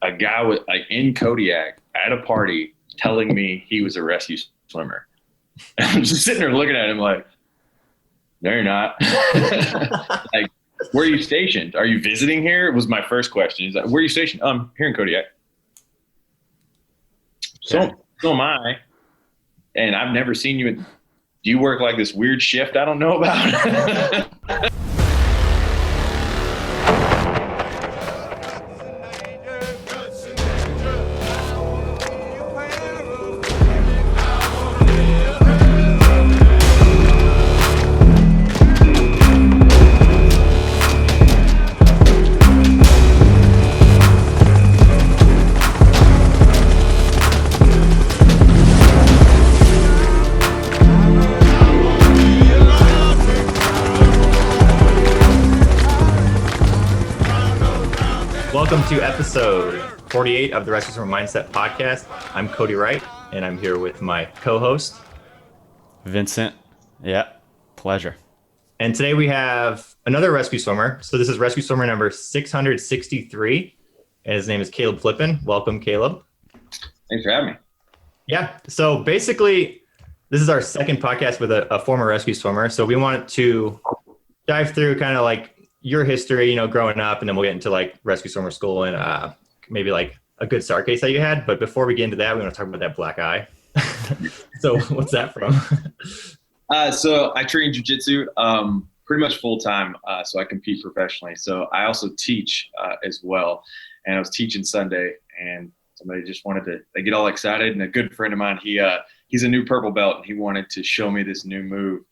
a guy with like in Kodiak at a party telling me he was a rescue swimmer. And I'm just sitting there looking at him like, no, you're not. Like, where are you stationed? Are you visiting here? Was my first question. He's like, where are you stationed? Here in Kodiak. So am I. And I've never seen you. Do you work like this weird shift I don't know about? Welcome to episode 48 of the Rescue Swimmer Mindset Podcast. I'm Cody Wright, and I'm here with my co-host, Vincent. Yeah, pleasure. And today we have another rescue swimmer. So this is rescue swimmer number 663, and his name is Caleb Flippin. Welcome, Caleb. Thanks for having me. Yeah, so basically, this is our second podcast with a former rescue swimmer. So we wanted to dive through kind of like your history, growing up, and then we'll get into like rescue swimmer school and maybe like a good SAR case that you had. But before we get into that, we want to talk about that black eye. So what's that from? So I train jiu-jitsu pretty much full time. So I compete professionally. So I also teach as well. And I was teaching Sunday, and somebody just they get all excited. And a good friend of mine, he's a new purple belt, and he wanted to show me this new move.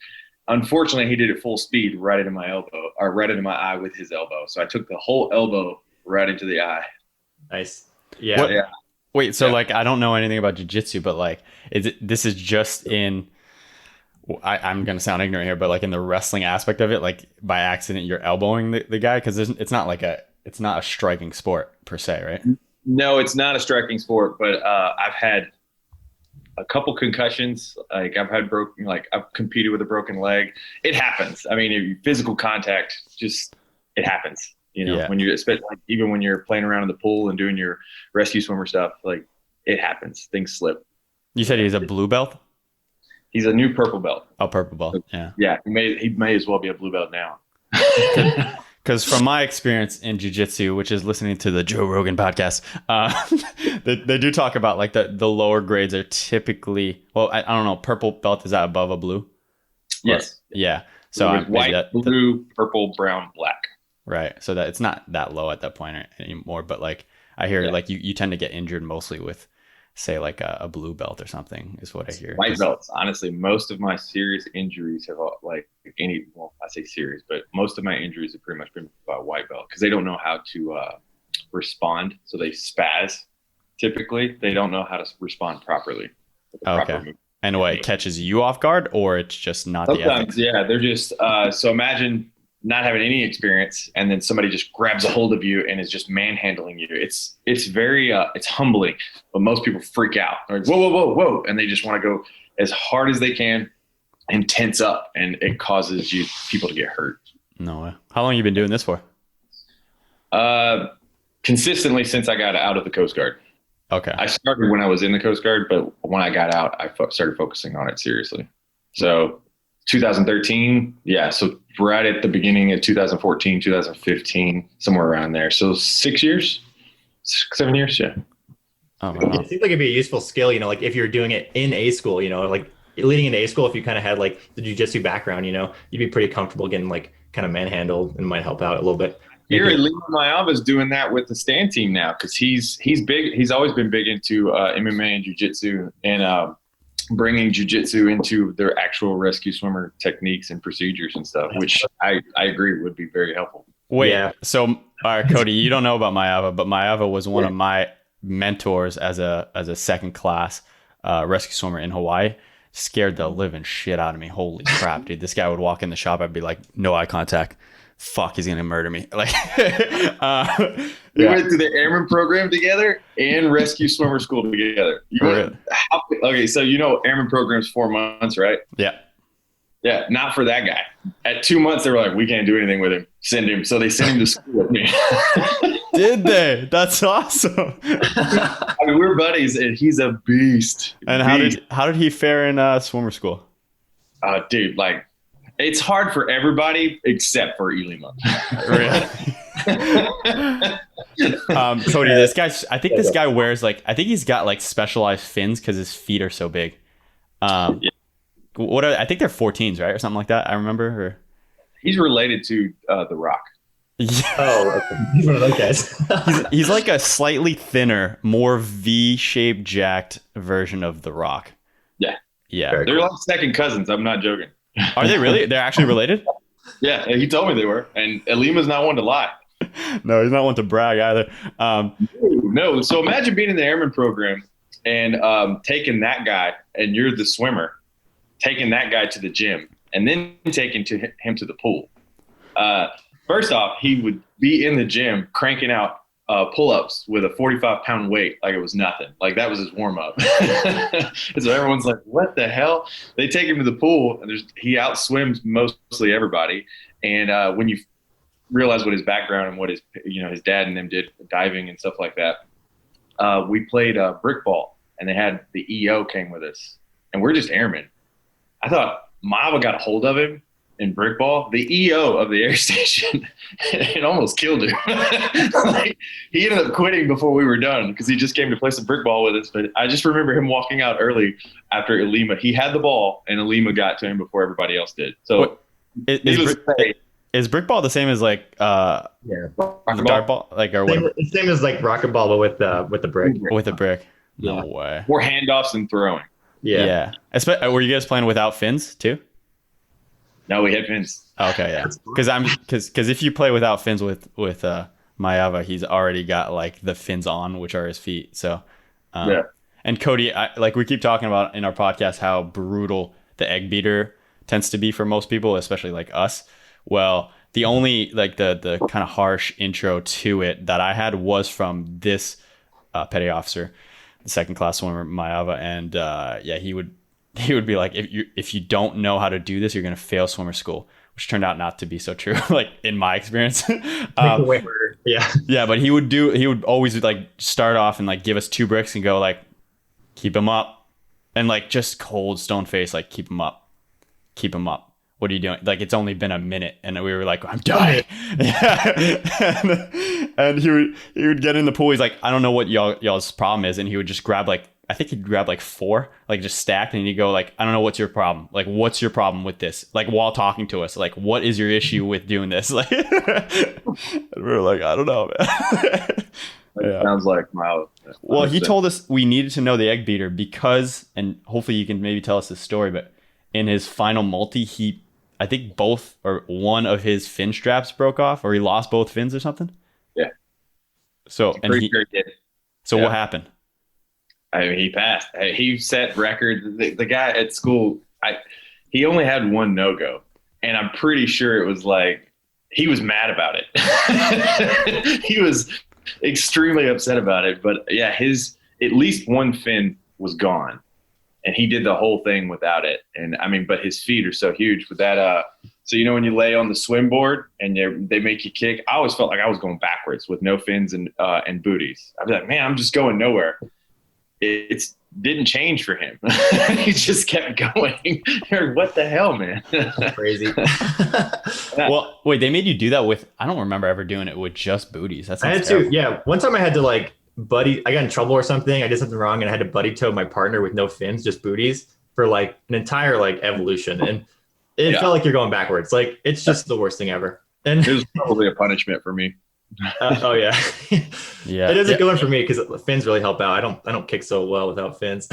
Unfortunately, he did it full speed right into my elbow, or right into my eye with his elbow. So I took the whole elbow right into the eye. Nice. Yeah. Yeah. Wait, so like, I don't know anything about jiu-jitsu, but like, this is just in, I'm going to sound ignorant here, but like in the wrestling aspect of it, like by accident, you're elbowing the guy? Cause it's not a striking sport per se, right? No, it's not a striking sport, but I've had a couple concussions. Like I've competed with a broken leg. It happens. I mean, physical contact, it happens. When you, especially like, even when you're playing around in the pool and doing your rescue swimmer stuff, like it happens. Things slip. You said he's a blue belt? He's a new purple belt. Oh, purple belt. Yeah. Yeah. He may as well be a blue belt now. Because from my experience in jiu-jitsu, which is listening to the Joe Rogan podcast, they do talk about like the lower grades are typically, well, I don't know, purple belt, is that above a blue? Yes. Yeah. So white, blue, purple, brown, black. Right. So that it's not that low at that point anymore. But like I hear like you tend to get injured mostly with, say, like a blue belt or something is what I hear. White belts. Honestly, most of my serious injuries have I say serious, but most of my injuries have pretty much been by white belt because they don't know how to respond. So they spaz. Typically, they don't know how to respond properly. Okay. And what, it catches you off guard, or it's just not the ethics? Yeah, they're just so imagine not having any experience, and then somebody just grabs a hold of you and is just manhandling you. It's very it's humbling, but most people freak out. They're like, whoa, and they just want to go as hard as they can and tense up, and it causes people to get hurt. No way. How long have you been doing this for? Consistently since I got out of the Coast Guard. Okay. I started when I was in the Coast Guard, but when I got out, I started focusing on it seriously. So 2013, yeah, so right at the beginning of 2014, 2015, somewhere around there. So 6 years, 7 years, yeah. Oh, wow. It seems like it'd be a useful skill, like if you're doing it in A school, like leading into A school, if you kind of had like the jiu-jitsu background, you'd be pretty comfortable getting like kind of manhandled, and might help out a little bit. Here, 𝐿𝐿𝐼 is doing that with the stand team now because he's big. He's always been big into MMA and jiu-jitsu, and bringing jiu-jitsu into their actual rescue swimmer techniques and procedures and stuff, which I agree would be very helpful. Wait, yeah. So Cody, you don't know about 𝐕𝐼𝐼, but 𝐕𝐼𝐼 was one of my mentors as a second class rescue swimmer in Hawaii. Scared the living shit out of me. Holy crap, dude. This guy would walk in the shop. I'd be like, no eye contact. Fuck, he's going to murder me. Like, we went through the Airmen Program together and rescue swimmer school together. Okay, so Airmen Program's 4 months, right? Yeah. Yeah, not for that guy. At 2 months, they were like, we can't do anything with him. Send him. So they sent him to school with me. Did they? That's awesome. I mean, we're buddies, and he's a beast. And how did he fare in swimmer school? Dude, like, it's hard for everybody except for 𝐿𝐴𝐻. Cody, I think this guy wears I think he's got like specialized fins because his feet are so big. I think they're 14s, right, or something like that. I remember. Or... He's related to The Rock. Yeah. Oh, he's one of those guys. he's like a slightly thinner, more V-shaped, jacked version of The Rock. Yeah. They're like second cousins. I'm not joking. Are they really? They're actually related? Yeah, he told me they were. And 𝐿𝐴𝐻's not one to lie. No, he's not one to brag either. No. So imagine being in the Airmen Program and taking that guy, and you're the swimmer, taking that guy to the gym, and then taking him to the pool. First off, he would be in the gym cranking out pull-ups with a 45-pound weight like it was nothing. Like that was his warm-up. And so everyone's like, what the hell? They take him to the pool, and he outswims mostly everybody. And when you realize what his background and what his dad and them did diving and stuff like that, we played brick ball, and they had the EO came with us, and we're just airmen. I thought 𝐷𝐻 got a hold of him in brick ball, the EO of the air station, it almost killed him. Like, he ended up quitting before we were done because he just came to play some brick ball with us. But I just remember him walking out early after 𝐿𝐴𝐻. He had the ball, and 𝐿𝐴𝐻 got to him before everybody else did. So is brick ball the same as like dart ball, like or whatever? Same as like racquetball, but with the brick. With a brick. No way. More handoffs than throwing. Yeah. Were you guys playing without fins too? No, we had fins. Okay, yeah. Because if you play without fins with 𝐵𝐻𝐻, he's already got like the fins on, which are his feet. So, yeah. And Cody, like we keep talking about in our podcast, how brutal the egg beater tends to be for most people, especially like us. Well, the only like the kind of harsh intro to it that I had was from this petty officer, the second class swimmer 𝐵𝐻𝐻, and he would be like, if you don't know how to do this, you're gonna fail swimmer school, which turned out not to be so true. Like in my experience, yeah. But he would always like start off and like give us 2 bricks and go like, keep him up, and like just cold stone face, like keep him up. What are you doing? Like it's only been a minute, and we were like, I'm dying. Yeah. and he would get in the pool. He's like, I don't know what y'all's problem is, and he would just grab like. I think he'd grab like 4, like just stacked, and he'd go like, I don't know, what's your problem? Like, what's your problem with this? Like while talking to us, like, what is your issue with doing this? Like, and we were like, I don't know, man. Yeah. Sounds like 𝐷𝐻𝐻. Well, he told us we needed to know the egg beater because, and hopefully you can maybe tell us this story, but in his final multi, I think both or one of his fin straps broke off, or he lost both fins or something. Yeah. So what happened? I mean, he passed. He set records. The guy at school, he only had 1 no-go. And I'm pretty sure it was like, he was mad about it. He was extremely upset about it. But yeah, at least 1 fin was gone. And he did the whole thing without it. And I mean, but his feet are so huge with that. So, when you lay on the swim board and they make you kick, I always felt like I was going backwards with no fins and booties. I'd be like, man, I'm just going nowhere. It didn't change for him. He just kept going. What the hell, man? Crazy. Well, wait, they made you do that with, I don't remember ever doing it with just booties. I had to, yeah. One time I had to like I got in trouble or something. I did something wrong and I had to buddy toe my partner with no fins, just booties for like an entire like evolution. And it felt like you're going backwards. Like it's just the worst thing ever. And it was probably a punishment for me. Oh yeah. Yeah. It is a good one for me because fins really help out. I don't kick so well without fins.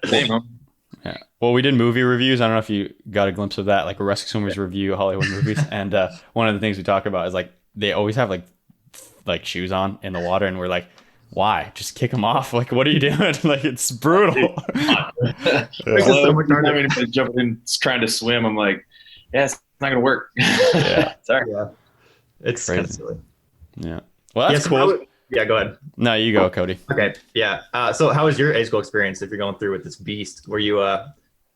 Yeah. Well, we did movie reviews. I don't know if you got a glimpse of that, like a rescue swimmers review Hollywood movies. And one of the things we talk about is like they always have like shoes on in the water, and we're like, why? Just kick them off. Like, what are you doing? Like, it's brutal. Jumping in, trying to swim. I'm like, yeah, it's not gonna work. Yeah. Sorry. Yeah. It's kind of silly. Yeah. Well, that's cool. Yeah, go ahead. No, you go, Cody. Okay. Yeah. So how was your age school experience if you're going through with this beast? Were you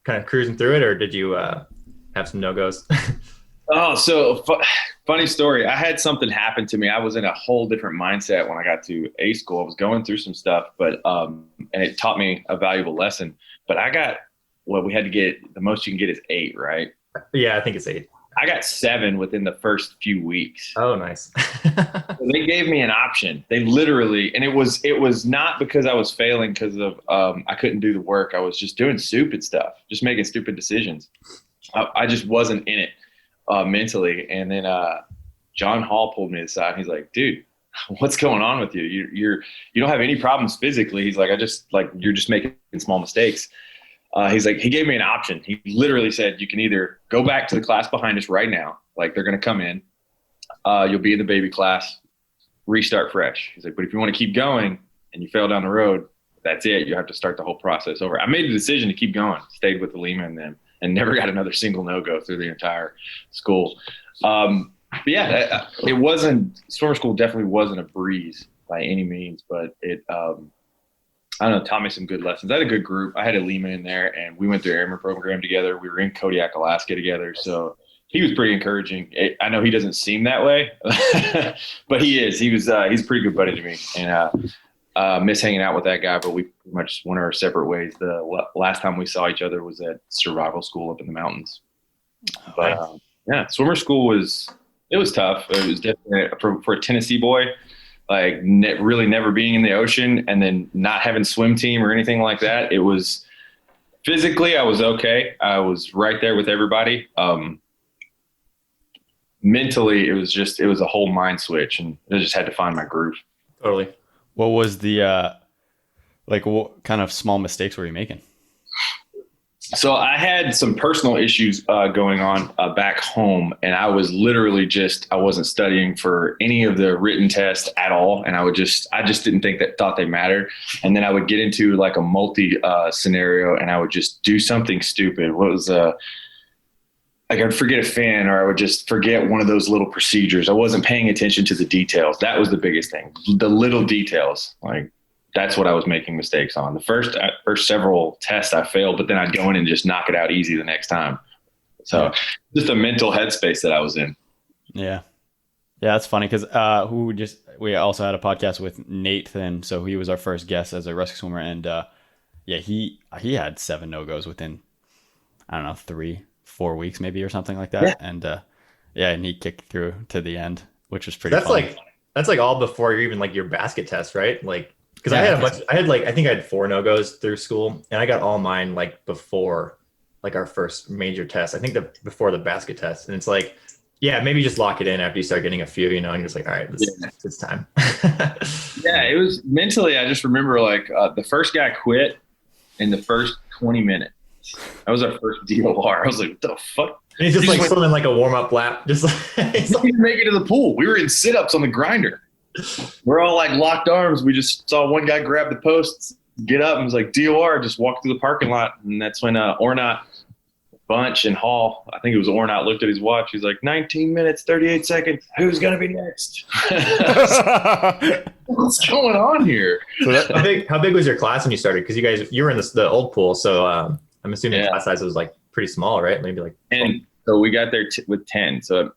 kind of cruising through it, or did you have some no-goes? Oh, so funny story. I had something happen to me. I was in a whole different mindset when I got to A school. I was going through some stuff, but and it taught me a valuable lesson. But I got we had to get the most you can get is 8, right? Yeah, I think it's 8. I got 7 within the first few weeks. Oh, nice. So they gave me an option. They literally, and it was not because I was failing because of I couldn't do the work. I was just doing stupid stuff, just making stupid decisions. I just wasn't in it mentally. And then John Hall pulled me aside. He's like, "Dude, what's going on with you? You don't have any problems physically." He's like, you're just making small mistakes." He's like, he gave me an option. He literally said, "You can either go back to the class behind us right now, like they're going to come in. You'll be in the baby class, restart fresh." He's like, "But if you want to keep going and you fail down the road, that's it. You have to start the whole process over." I made the decision to keep going, stayed with the Lima and them, and never got another single no-go through the entire school. But yeah, it wasn't, swimmer school definitely wasn't a breeze by any means, but it, I don't know, taught me some good lessons. I had a good group. I had a Lima in there, and we went through Airmen Program together. We were in Kodiak, Alaska together. So he was pretty encouraging. I know he doesn't seem that way, but he is. He's a pretty good buddy to me. And miss hanging out with that guy, but we pretty much went our separate ways. The last time we saw each other was at survival school up in the mountains. But yeah, swimmer school was tough. It was definitely for a Tennessee boy, like really never being in the ocean and then not having swim team or anything like that. It was physically, I was okay. I was right there with everybody. Mentally, it was a whole mind switch, and I just had to find my groove. Totally. What was the what kind of small mistakes were you making? So I had some personal issues going on back home, and I was literally I wasn't studying for any of the written tests at all. And I just didn't thought they mattered. And then I would get into like a multi scenario, and I would just do something stupid. What was like I'd forget a fin, or I would just forget one of those little procedures. I wasn't paying attention to the details. That was the biggest thing. The little details, like that's what I was making mistakes on. The first several tests I failed, but then I'd go in and just knock it out easy the next time. So just a mental headspace that I was in. Yeah. Yeah, that's funny because we also had a podcast with Nathan, so he was our first guest as a rescue swimmer, and he had 7 no-goes within, I don't know, 3-4 weeks maybe or something like that. Yeah. And he kicked through to the end, which was pretty funny. That's like all before you're even like your basket test, right? Like, because I think I had 4 no-goes through school, and I got all mine like before like our first major test. I think before the basket test. And it's like, yeah, maybe just lock it in after you start getting a few, and you're just like, all right, it's time. Yeah, it was mentally, I just remember like the first guy quit in the first 20 minutes. That was our first DOR. I was like, what the fuck? And he's just like swimming like a warm-up lap. Just like, he didn't even make it to the pool. We were in sit-ups on the grinder. We're all like locked arms. We just saw one guy grab the posts, get up, and was like, DOR, just walk through the parking lot. And that's when Ornat, Bunch, and Hall, I think it was Ornat, looked at his watch. He's like, 19 minutes, 38 seconds. Who's going to be next? What's going on here? So how big was your class when you started? Because you were in the old pool. So I'm assuming class size was like pretty small, right? Maybe like 10. So we got there with 10. So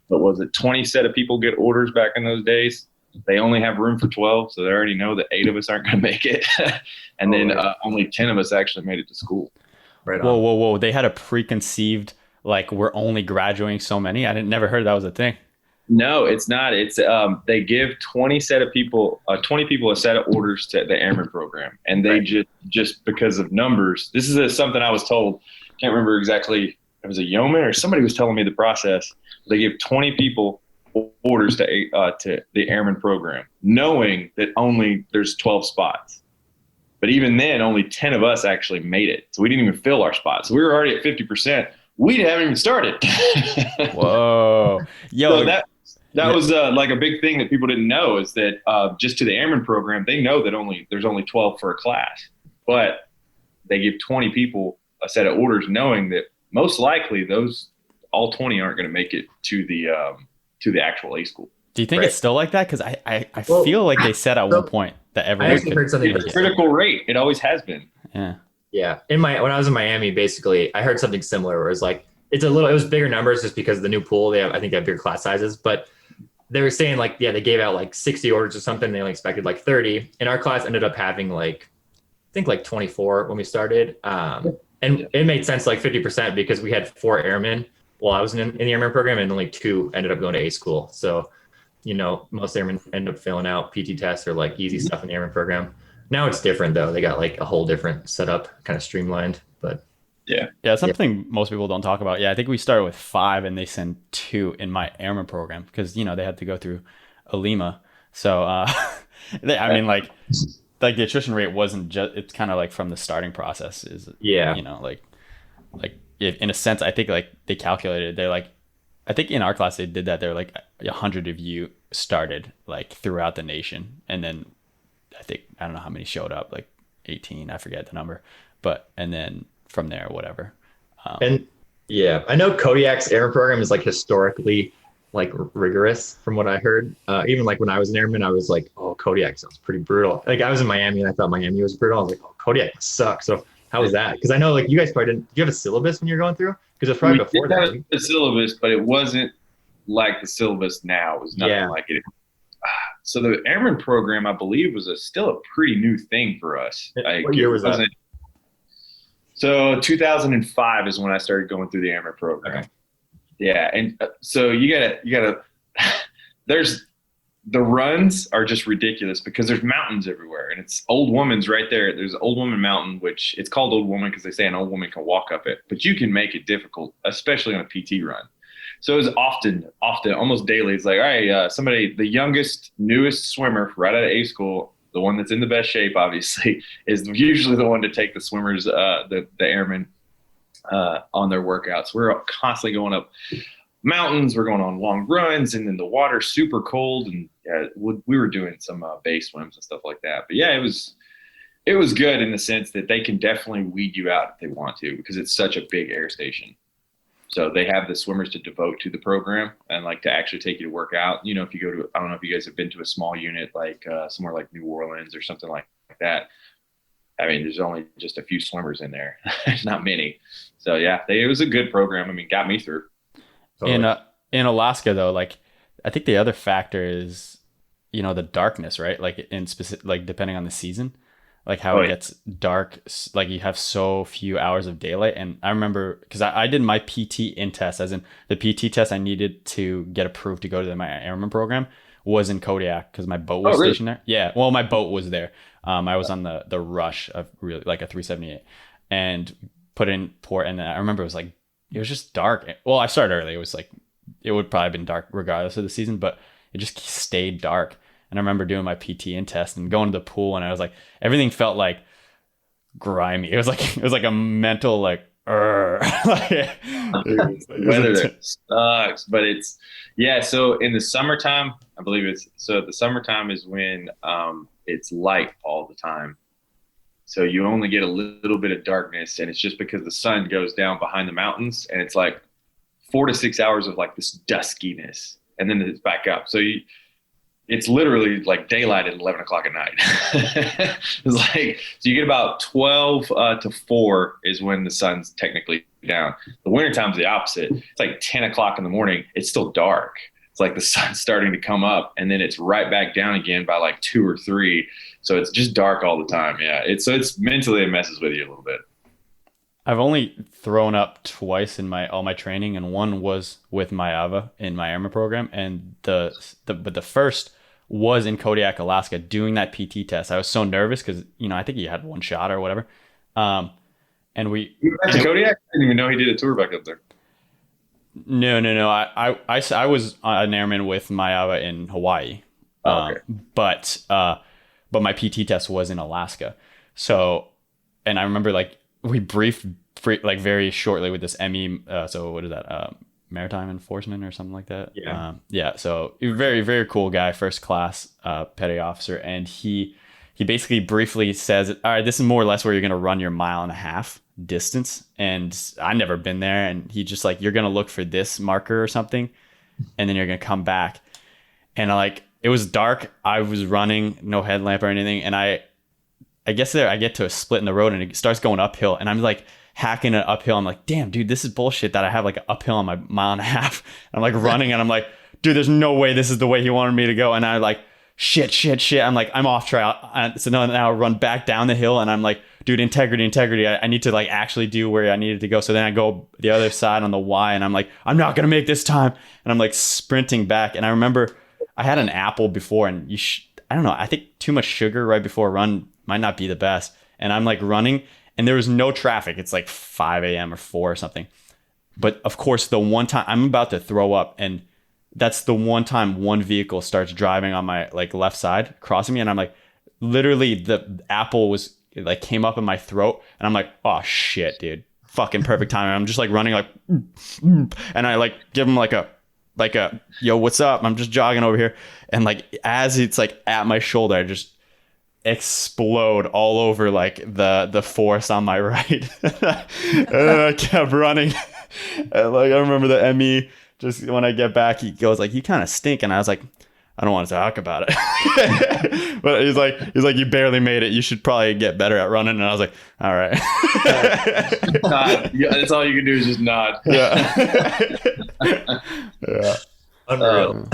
what was it? 20 set of people get orders back in those days. They only have room for 12. So they already know that 8 of us aren't going to make it. And then only 10 of us actually made it to school. Right on. Whoa. They had a preconceived, like, we're only graduating so many. I never heard that was a thing. No, it's not. It's they give 20 people a set of orders to the Airmen Program. And they just because of numbers, this is something I was told. Can't remember exactly. It was a yeoman or somebody was telling me the process. They give 20 people orders to the Airmen Program, knowing that only there's 12 spots. But even then, only 10 of us actually made it. So we didn't even fill our spots. So we were already at 50%. We haven't even started. Whoa. Yo, so that was like a big thing that people didn't know is that just to the Airmen Program, they know that there's only 12 for a class. But they give 20 people a set of orders knowing that most likely all 20 aren't going to make it to the actual A school. Do you think it's still like that? Because I feel like they said at one point that everyone heard something. It's a critical rate. It always has been. Yeah. Yeah. When I was in Miami, basically, I heard something similar where it was like It was bigger numbers just because of the new pool. I think they have bigger class sizes, but they were saying like, yeah, they gave out like 60 orders or something. They only expected like 30. And our class ended up having like, I think like 24 when we started. And it made sense like 50% because we had 4 airmen while I was in the Airmen program, and only 2 ended up going to A school. So, most airmen end up filling out PT tests or like easy stuff in the Airmen program. Now it's different though. They got like a whole different setup, kind of streamlined, but yeah, something most people don't talk about. Yeah, I think we started with 5 and they send 2 in my Airmen program because they had to go through Alima. So I mean like the attrition rate wasn't just, it's kind of like from the starting process is like if, in a sense I think like they calculated, they're like, I think in our class they did that, they're like 100 of you started like throughout the nation, and then I don't know how many showed up, like 18, I forget the number, but and then from there, whatever. And yeah, I know Kodiak's Airmen program is like historically like rigorous from what I heard. Even like when I was an airman, I was like, oh, Kodiak sounds pretty brutal. Like I was in Miami and I thought Miami was brutal. I was like, oh, Kodiak sucks. So how was that? Because I know like you guys probably didn't. Do you have a syllabus when you're going through? Because it's probably before that. Right? The syllabus, but it wasn't like the syllabus now. It was nothing like it. So the Airmen program, I believe, was still a pretty new thing for us. Like, what year was that? So 2005 is when I started going through the Airmen program. Okay. Yeah, and so you gotta. There's the runs are just ridiculous because there's mountains everywhere, and it's Old Woman's right there. There's Old Woman Mountain, which it's called Old Woman because they say an old woman can walk up it, but you can make it difficult, especially on a PT run. So it was often, almost daily. It's like, all right, somebody, the youngest, newest swimmer right out of A school, the one that's in the best shape, obviously, is usually the one to take the swimmers, the airmen, on their workouts. We're constantly going up mountains. We're going on long runs, and then the water's super cold, and we were doing some bay swims and stuff like that. But yeah, it was good in the sense that they can definitely weed you out if they want to, because it's such a big air station. So they have the swimmers to devote to the program and like to actually take you to work out. If you go to, I don't know if you guys have been to a small unit like somewhere like New Orleans or something like that. I mean, there's only just a few swimmers in there. There's not many. So yeah, it was a good program. I mean, got me through. Totally. In Alaska though, like I think the other factor is, the darkness, right? Like in specific, like depending on the season, like how it gets dark, like you have so few hours of daylight. And I remember because I did my PT in test, as in the PT test I needed to get approved to go to my Airmen program was in Kodiak because my boat was stationed there. Yeah, well, my boat was there. I was on the Rush of really like a 378 and put in port. And I remember it was just dark. Well, I started early. It was like, it would probably have been dark regardless of the season, but it just stayed dark. And I remember doing my PT in test and going to the pool, and I was like, everything felt like grimy. It was like a mental like, weather there sucks, but so in the summertime, I believe the summertime is when it's light all the time. So you only get a little bit of darkness, and it's just because the sun goes down behind the mountains, and it's like 4 to 6 hours of like this duskiness, and then it's back up. So it's literally like daylight at 11 o'clock at night. It's like, so you get about 12 to 4 is when the sun's technically down. The wintertime's the opposite. It's like 10 o'clock in the morning. It's still dark. It's like the sun's starting to come up, and then it's right back down again by like 2 or 3. So it's just dark all the time. Yeah. It's mentally, it messes with you a little bit. I've only thrown up twice in all my training, and one was with 𝐤𝐸 in my Airmen program, and but the first was in Kodiak, Alaska, doing that PT test. I was so nervous because I think he had one shot or whatever. And we went to Kodiak. I didn't even know he did a tour back up there. No. I was an airman with 𝐤𝐸 in Hawaii. Okay. But my PT test was in Alaska. So, and I remember like we briefed like very shortly with this ME. So what is that? Maritime enforcement or something like that. Yeah. So very, very cool guy, first class petty officer. And he basically briefly says, all right, this is more or less where you're going to run your 1.5 mile distance. And I've never been there. And he just like, you're going to look for this marker or something. And then you're going to come back. And it was dark. I was running, no headlamp or anything. And I I guess there I get to a split in the road and it starts going uphill, and I'm like hacking it uphill. I'm like, damn, dude, this is bullshit that I have like an uphill on my 1.5 miles. I'm like running and I'm like, dude, there's no way this is the way he wanted me to go. And I like, shit. I'm like, I'm off track. So now I run back down the hill and I'm like, dude, integrity. I need to like actually do where I needed to go. So then I go the other side on the Y and I'm like, I'm not going to make this time. And I'm like sprinting back. And I remember I had an apple before, and I don't know, I think too much sugar right before a run might not be the best. And I'm like running and there was no traffic. It's like 5 a.m. or 4 or something. But of course, the one time I'm about to throw up, and that's the one time one vehicle starts driving on my like left side, crossing me, and I'm like, literally the apple was like came up in my throat, and I'm like, oh shit, dude, fucking perfect timing. I'm just like running like, and I like give him like a yo, what's up? I'm just jogging over here, and like as it's like at my shoulder, I just explode all over like the forest on my right, and I kept running, and like I remember the ME. Just when I get back, he goes like, you kind of stink. And I was like, I don't want to talk about it. But he's like, you barely made it. You should probably get better at running. And I was like, all right. Nod. Yeah, that's all you can do is just nod. Yeah. Yeah. Unreal.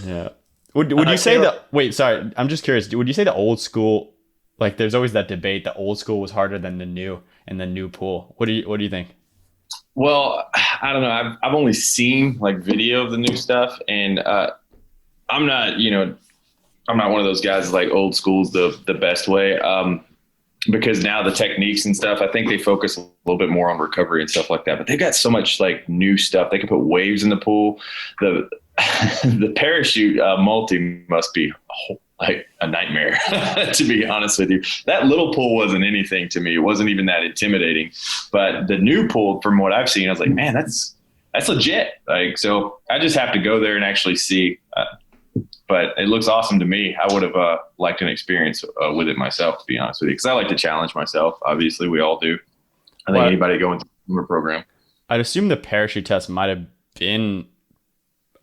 Yeah. Would you say that, wait, sorry. I'm just curious. Would you say the old school, like there's always that debate, the old school was harder than the new and the new pool. What do you think? Well, I don't know. I've only seen like video of the new stuff, and I'm not one of those guys like old school's the best way, because now the techniques and stuff, I think they focus a little bit more on recovery and stuff like that. But they've got so much like new stuff. They can put waves in the pool. The parachute multi must be like a nightmare, to be honest with you. That little pool wasn't anything to me. It wasn't even that intimidating. But the new pool, from what I've seen, I was like, man, that's legit. Like, so I just have to go there and actually see. But it looks awesome to me. I would have liked an experience with it myself, to be honest with you, because I like to challenge myself. Obviously, we all do. I think anybody going through the program. I'd assume the parachute test might have been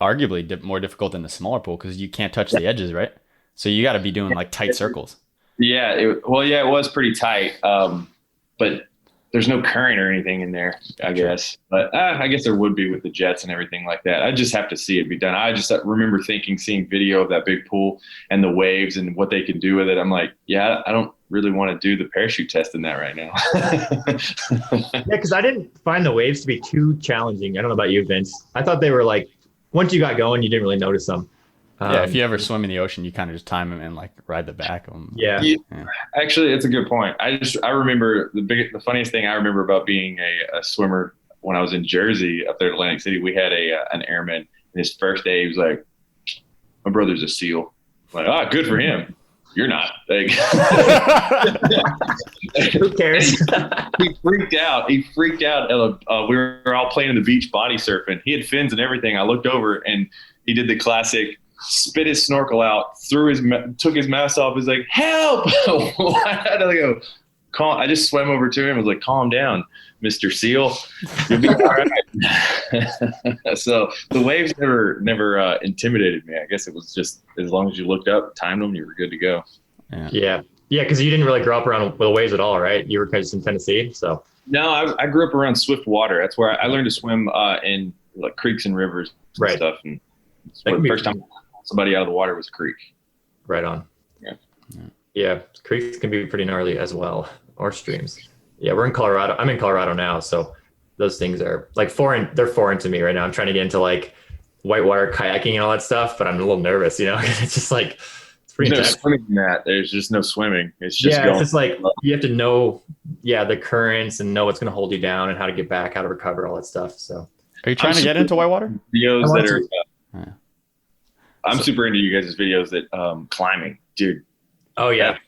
arguably more difficult than the smaller pool because you can't touch the edges, right? So you got to be doing like tight circles. Yeah. It was pretty tight. But there's no current or anything in there, I guess. But I guess there would be with the jets and everything like that. I just have to see it be done. I just remember seeing video of that big pool and the waves and what they can do with it. I'm like, yeah, I don't really want to do the parachute test in that right now. Yeah, because I didn't find the waves to be too challenging. I don't know about you, Vince. I thought they were like, once you got going, you didn't really notice them. Yeah, if you ever swim in the ocean, you kind of just time them and like ride the back of them. Yeah. Actually, it's a good point. I remember the funniest thing I remember about being a swimmer when I was in Jersey up there at Atlantic City. We had an airman, and his first day he was like, "My brother's a SEAL." I'm like, good for him. You're not. Like, who cares? He freaked out. We were all playing in the beach, body surfing. He had fins and everything. I looked over and he did the classic. Spit his snorkel out, took his mask off. He's like, "Help!" I just swam over to him. I was like, "Calm down, Mr. SEAL. You'll be all right." So the waves never intimidated me. I guess it was just as long as you looked up, timed them, you were good to go. Yeah. Because you didn't really grow up around the waves at all, right? You were kind of in Tennessee, so. No, I grew up around swift water. That's where I learned to swim in like creeks and rivers and stuff. And the first time somebody out of the water was a creek. Right on. Yeah. Creeks can be pretty gnarly as well, or streams. Yeah, we're in Colorado. I'm in Colorado now, so those things are like foreign. They're foreign to me right now. I'm trying to get into like whitewater kayaking and all that stuff, but I'm a little nervous, it's just like, it's pretty intense. No swimming in that. There's just no swimming. It's just it's just like you have to know, the currents and know what's going to hold you down and how to get back, how to recover, all that stuff. So, are you trying to get into whitewater? Videos that are. I'm super into you guys' videos that climbing, dude. Oh yeah,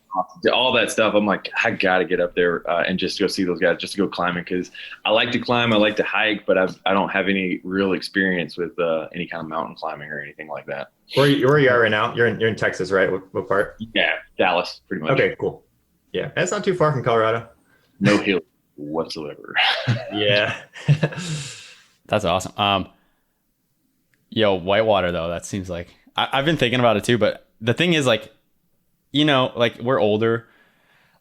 all that stuff. I'm like, I gotta get up there and just go see those guys, just to go climbing, because I like to climb, I like to hike, but I don't have any real experience with any kind of mountain climbing or anything like that. Where you are right now? You're in Texas, right? What part? Yeah, Dallas, pretty much. Okay, cool. Yeah, that's not too far from Colorado. No hill whatsoever. Yeah, that's awesome. Whitewater though, that seems like I've been thinking about it too, but the thing is like, like we're older,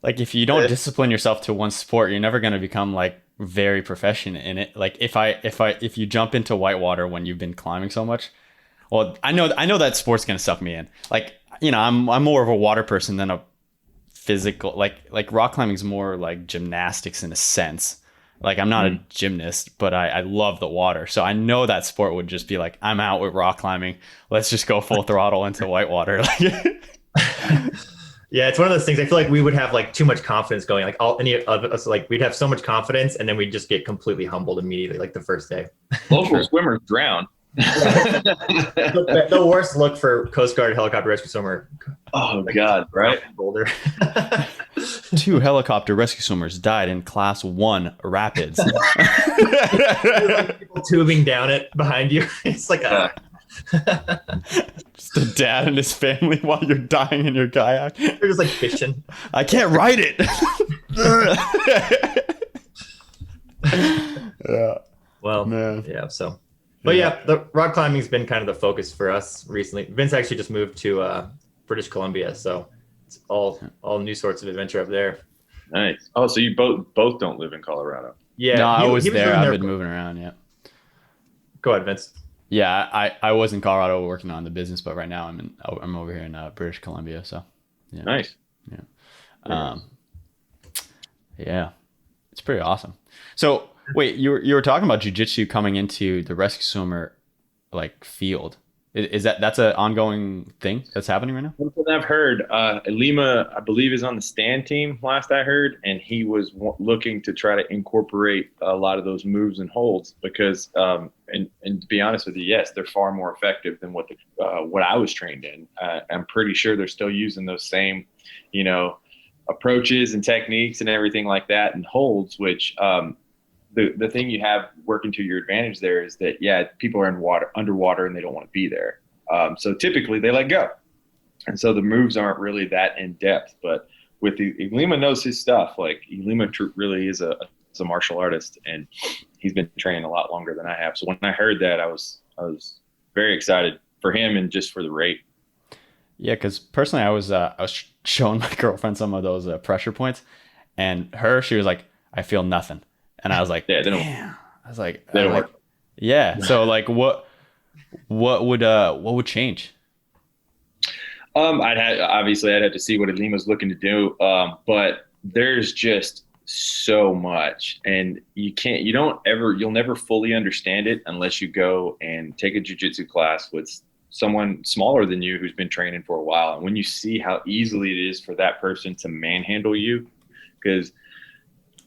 like if you don't discipline yourself to one sport, you're never going to become like very proficient in it. Like if you jump into whitewater when you've been climbing so much, well, I know that sport's going to suck me in. Like, you know, I'm more of a water person than a physical, like rock climbing is more like gymnastics in a sense. Like I'm not a gymnast, but I love the water. So I know that sport would just be like, I'm out with rock climbing. Let's just go full throttle into whitewater. Yeah, it's one of those things. I feel like we would have like too much confidence going. Like any of us, like we'd have so much confidence, and then we'd just get completely humbled immediately, like the first day. Local swimmers drown. The worst look for Coast Guard helicopter rescue swimmer. Oh God, right? Boulder. 2 helicopter rescue swimmers died in Class 1 rapids. Like people tubing down it behind you. It's like just the dad and his family while you're dying in your kayak. They're just like fishing. I can't ride it. Yeah. Well, man. Yeah. So, but yeah, the rock climbing's been kind of the focus for us recently. Vince actually just moved to British Columbia, so it's all new sorts of adventure up there. Nice. Oh, so you both don't live in Colorado? Yeah. No, I was he there. living I've been moving around. Yeah. Go ahead, Vince. Yeah, I was in Colorado working on the business, but right now I'm over here in British Columbia. So, yeah. Nice. Yeah. Yeah, it's pretty awesome. So, wait, you were talking about jiu-jitsu coming into the rescue swimmer like field. Is that's an ongoing thing that's happening right now? Something I've heard. 𝐿𝐴𝐻, I believe, is on the stand team. Last I heard, and he was looking to try to incorporate a lot of those moves and holds because, and to be honest with you, yes, they're far more effective than what I was trained in. I'm pretty sure they're still using those same, you know, approaches and techniques and everything like that and holds, which the thing you have working to your advantage there is that, yeah, people are underwater and they don't want to be there. So typically they let go. And so the moves aren't really that in depth, but with 𝐿𝐴𝐻 knows his stuff. Like 𝐿𝐴𝐻 really is a martial artist, and he's been training a lot longer than I have. So when I heard that, I was very excited for him and just for the rate. Yeah, because personally, I was showing my girlfriend some of those pressure points, and she was like, "I feel nothing," and I was like, "Yeah, damn." I was like, "They don't work." Yeah. So like, what would change? I'd have to see what 𝐿𝐴𝐻 was looking to do, but there's just so much, and you'll never fully understand it unless you go and take a jiu-jitsu class with someone smaller than you who's been training for a while. And when you see how easily it is for that person to manhandle you, because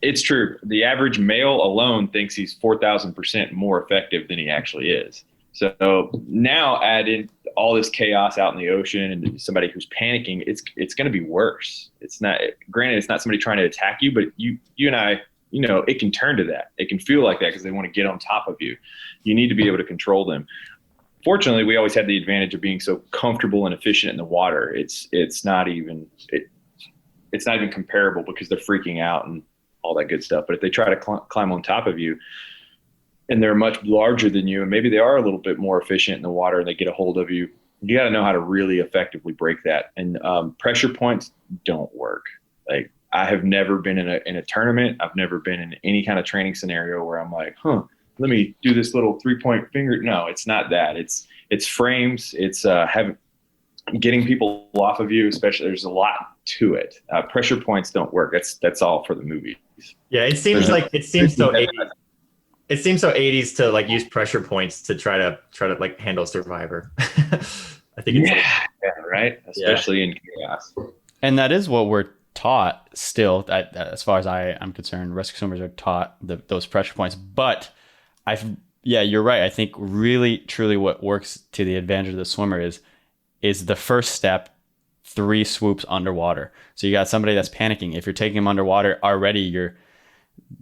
it's true, the average male alone thinks he's 4,000% more effective than he actually is. So now add in all this chaos out in the ocean and somebody who's panicking, it's going to be worse. It's not, granted, it's not somebody trying to attack you, but you and I, you know, it can turn to that. It can feel like that because they want to get on top of you. You need to be able to control them. Fortunately, we always had the advantage of being so comfortable and efficient in the water. It's not even comparable because they're freaking out and all that good stuff. But if they try to climb on top of you and they're much larger than you, and maybe they are a little bit more efficient in the water and they get a hold of you, you got to know how to really effectively break that. And pressure points don't work. Like, I have never been in a tournament. I've never been in any kind of training scenario where I'm like, let me do this little 3-point finger. No, it's not that. It's frames. It's getting people off of you, especially. There's a lot to it. Pressure points don't work. That's all for the movies. Yeah, it seems so 80s. It seems so 80s to like use pressure points to try to like handle Survivor. I think it's right, especially in chaos. And that is what we're taught still. As far as I'm concerned, rescue swimmers are taught those pressure points. But you're right. I think really, truly, what works to the advantage of the swimmer is the first step, 3 swoops underwater. So you got somebody that's panicking. If you're taking them underwater already, you're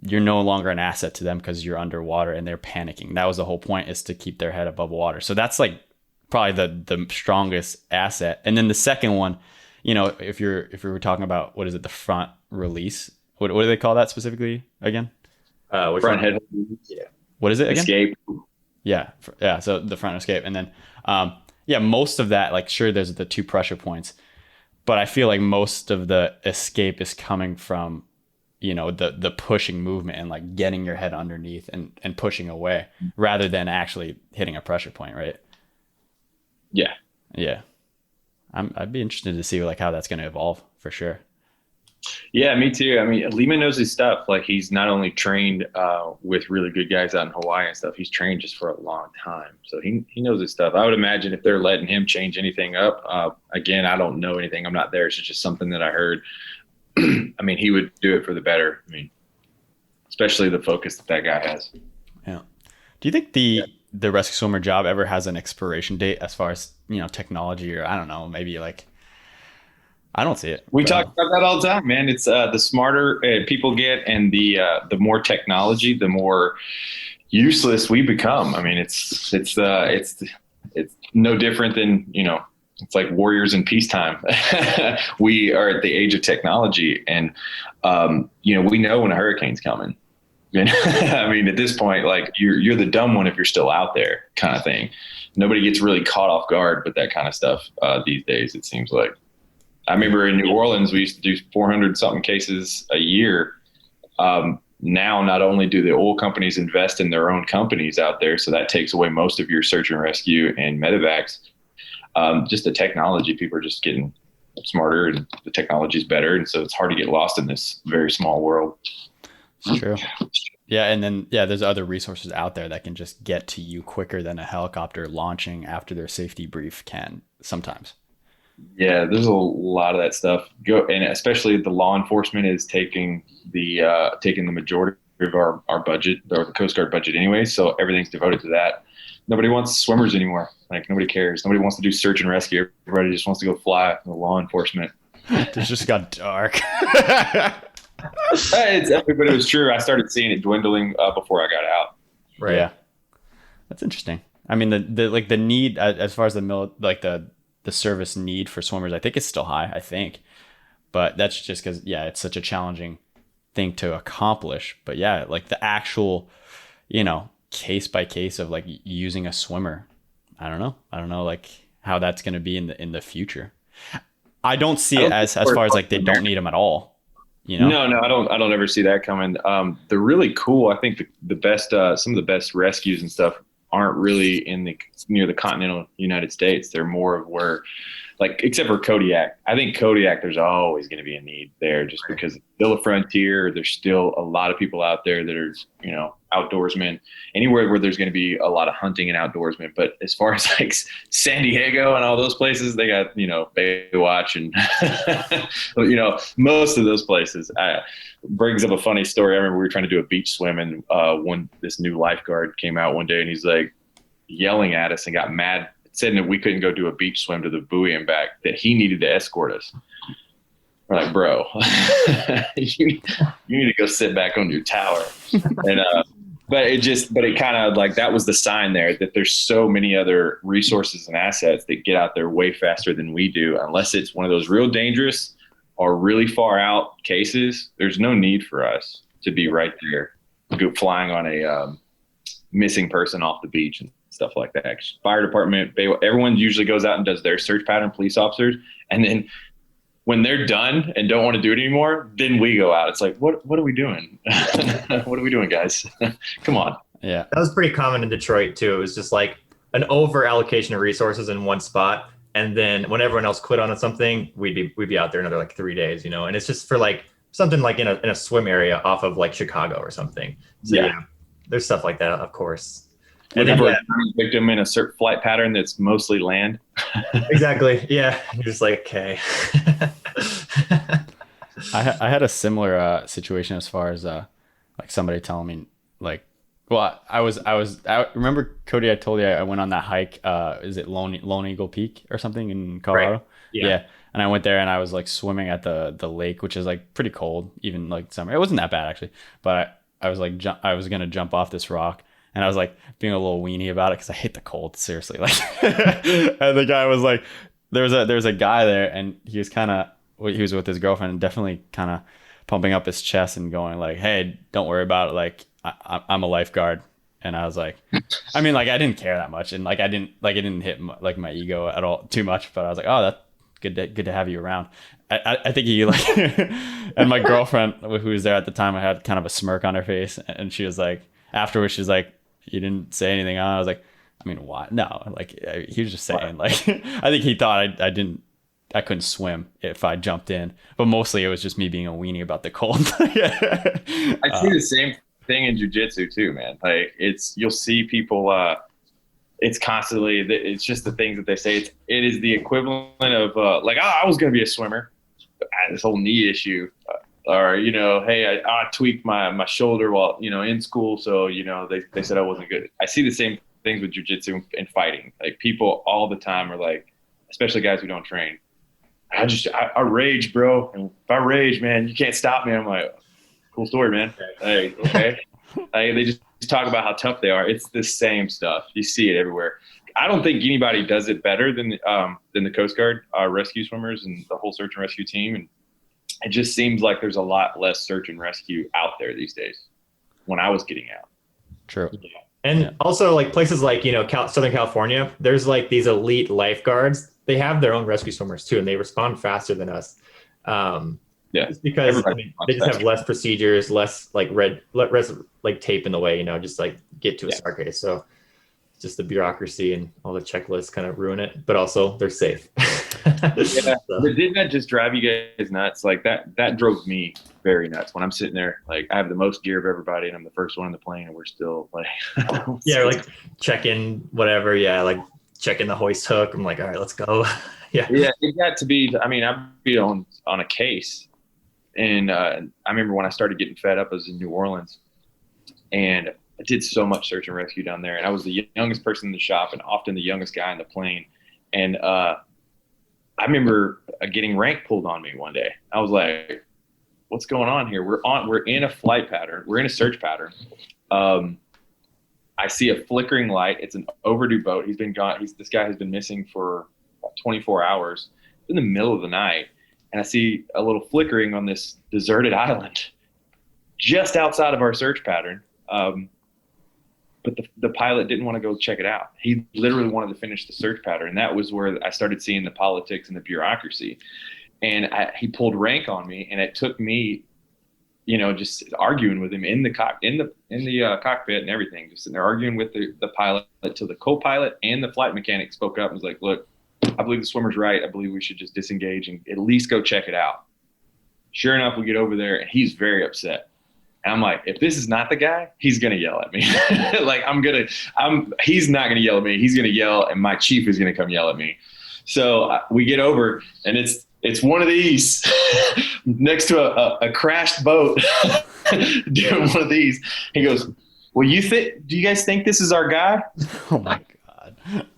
no longer an asset to them because you're underwater and they're panicking. That was the whole point, is to keep their head above water. So that's like probably the strongest asset. And then the second one, you know, if we were talking about, what is it, the front release? What do they call that specifically again? Front head. Yeah. What is it again? Escape. Yeah. So the front escape. And then, most of that, like, sure, there's the 2 pressure points, but I feel like most of the escape is coming from, you know, the pushing movement and like getting your head underneath and pushing away rather than actually hitting a pressure point, right? Yeah. Yeah. I'd be interested to see like how that's going to evolve for sure. Yeah, me too. I mean, Lehman knows his stuff. Like, he's not only trained with really good guys out in Hawaii and stuff, he's trained just for a long time. So he knows his stuff. I would imagine if they're letting him change anything up, again, I don't know anything. I'm not there. It's just something that I heard. I mean, he would do it for the better. I mean, especially the focus that guy has. Yeah. Do you think the rescue swimmer job ever has an expiration date as far as, you know, technology, or I don't know, maybe like, I don't see it. We talk about that all the time, man. It's the smarter people get, and the more technology, the more useless we become. I mean, it's no different than, you know, it's like warriors in peacetime. We are at the age of technology, and you know, we know when a hurricane's coming. I mean, at this point, like, you're the dumb one if you're still out there, kind of thing. Nobody gets really caught off guard with that kind of stuff these days, it seems like. I remember in New Orleans, we used to do 400 something cases a year. Now, not only do the oil companies invest in their own companies out there, so that takes away most of your search and rescue and medevacs, just the technology, people are just getting smarter and the technology is better. And so it's hard to get lost in this very small world. It's true. Yeah. And then, yeah, there's other resources out there that can just get to you quicker than a helicopter launching after their safety brief can sometimes. Yeah, there's a lot of that stuff. And especially the law enforcement is taking the majority of our budget, or the Coast Guard budget anyway. So everything's devoted to that. Nobody wants swimmers anymore. Like, nobody cares. Nobody wants to do search and rescue. Everybody just wants to go fly. The law enforcement. It just got dark. But it was true. I started seeing it dwindling before I got out. Right. Yeah, that's interesting. I mean, the need as far as the service need for swimmers, I think it's still high, I think. But that's just because, yeah, it's such a challenging thing to accomplish. But yeah, like the actual, you know, case by case of like using a swimmer, I don't know like how that's going to be in the future. I don't see it as far as like they don't need them at all. You know? No, I don't ever see that coming. They're really cool. I think the best, some of the best rescues and stuff aren't really near the continental United States. They're more of where, like, except for Kodiak. I think Kodiak, there's always going to be a need there, just because it's still a frontier. There's still a lot of people out there that are, you know, outdoorsmen. Anywhere where there's going to be a lot of hunting and outdoorsmen. But as far as like San Diego and all those places, they got, you know, Baywatch and, you know, most of those places. Brings up a funny story. I remember we were trying to do a beach swim, and this new lifeguard came out one day, and he's like yelling at us and got mad, said that we couldn't go do a beach swim to the buoy and back, that he needed to escort us. We're like, bro, you need to go sit back on your tower. And but it kind of like, that was the sign there that there's so many other resources and assets that get out there way faster than we do. Unless it's one of those real dangerous or really far out cases, there's no need for us to be right there, go flying on a missing person off the beach and stuff like that. Fire department, everyone usually goes out and does their search pattern, police officers, and then when they're done and don't want to do it anymore, then we go out. It's like, what are we doing? What are we doing, guys? Come on. Yeah. That was pretty common in Detroit too. It was just like an over allocation of resources in one spot. And then when everyone else quit on something, we'd be out there another like 3 days, you know, and it's just for like something like in a swim area off of like Chicago or something. So yeah, there's stuff like that, of course. And then a victim in a certain flight pattern that's mostly land. Exactly. Yeah. You're just like, okay. I had a similar situation as far as like somebody telling me like, well, I remember, Cody, I told you I went on that hike. Is it Lone Eagle Peak or something in Colorado? Right. Yeah. And I went there and I was like swimming at the lake, which is like pretty cold, even like summer. It wasn't that bad actually, but I was like, I was going to jump off this rock. And I was like being a little weenie about it because I hate the cold, seriously. Like, and the guy was like, there was a guy there, and he was with his girlfriend, and definitely kind of pumping up his chest and going like, "Hey, don't worry about it. Like, I'm a lifeguard." And I was like, I mean, like, I didn't care that much, and like, it didn't hit like my ego at all too much. But I was like, oh, good to have you around. I think you like, and my girlfriend who was there at the time, I had kind of a smirk on her face, and she was like, afterwards, she's like, you didn't say anything. I was like, I mean, why? No, like he was just saying, like, I think he thought I couldn't swim if I jumped in, but mostly it was just me being a weenie about the cold. I see the same thing in jiu-jitsu too, man. Like you'll see people, it's constantly, it's just the things that they say. It is the equivalent of like, oh, I was going to be a swimmer. This whole knee issue, or, you know, hey, I tweaked my shoulder while, you know, in school. So, you know, they said I wasn't good. I see the same things with jiu-jitsu and fighting. Like people all the time are like, especially guys who don't train, I rage, bro. And if I rage, man, you can't stop me. I'm like, cool story, man. Hey, okay. They just talk about how tough they are. It's the same stuff. You see it everywhere. I don't think anybody does it better than the Coast Guard rescue swimmers and the whole search and rescue team. And it just seems like there's a lot less search and rescue out there these days when I was getting out. True. Yeah. And also like places like, you know, Southern California, there's like these elite lifeguards. They have their own rescue swimmers too, and they respond faster than us. Just because they just have less procedures, less like like tape in the way, you know, just like get to a start case. So just the bureaucracy and all the checklists kind of ruin it, but also they're safe. So. But didn't that just drive you guys nuts? Like that drove me very nuts when I'm sitting there, like I have the most gear of everybody and I'm the first one in the plane and we're still like, like checking whatever. Yeah. Like checking the hoist hook. I'm like, all right, let's go. Yeah. It got to be, I mean, I'd be on a case. And I remember when I started getting fed up, I was in New Orleans and I did so much search and rescue down there. And I was the youngest person in the shop and often the youngest guy on the plane. And I remember getting rank pulled on me one day. I was like, what's going on here? We're in a flight pattern. We're in a search pattern. I see a flickering light. It's an overdue boat. He's been gone. This guy has been missing for about 24 hours in the middle of the night. And I see a little flickering on this deserted island just outside of our search pattern. But the pilot didn't want to go check it out. He literally wanted to finish the search pattern. And that was where I started seeing the politics and the bureaucracy. And he pulled rank on me, and it took me, you know, just arguing with him in the cockpit and everything, just sitting there arguing with the pilot till the co-pilot and the flight mechanic spoke up and was like, look, I believe the swimmer's right. I believe we should just disengage and at least go check it out. Sure enough, we get over there and he's very upset. And I'm like, if this is not the guy, he's going to yell at me. Like he's not going to yell at me. He's going to yell and my chief is going to come yell at me. So we get over and it's one of these next to a crashed boat doing one of these. He goes, well, do you guys think this is our guy? Oh my God.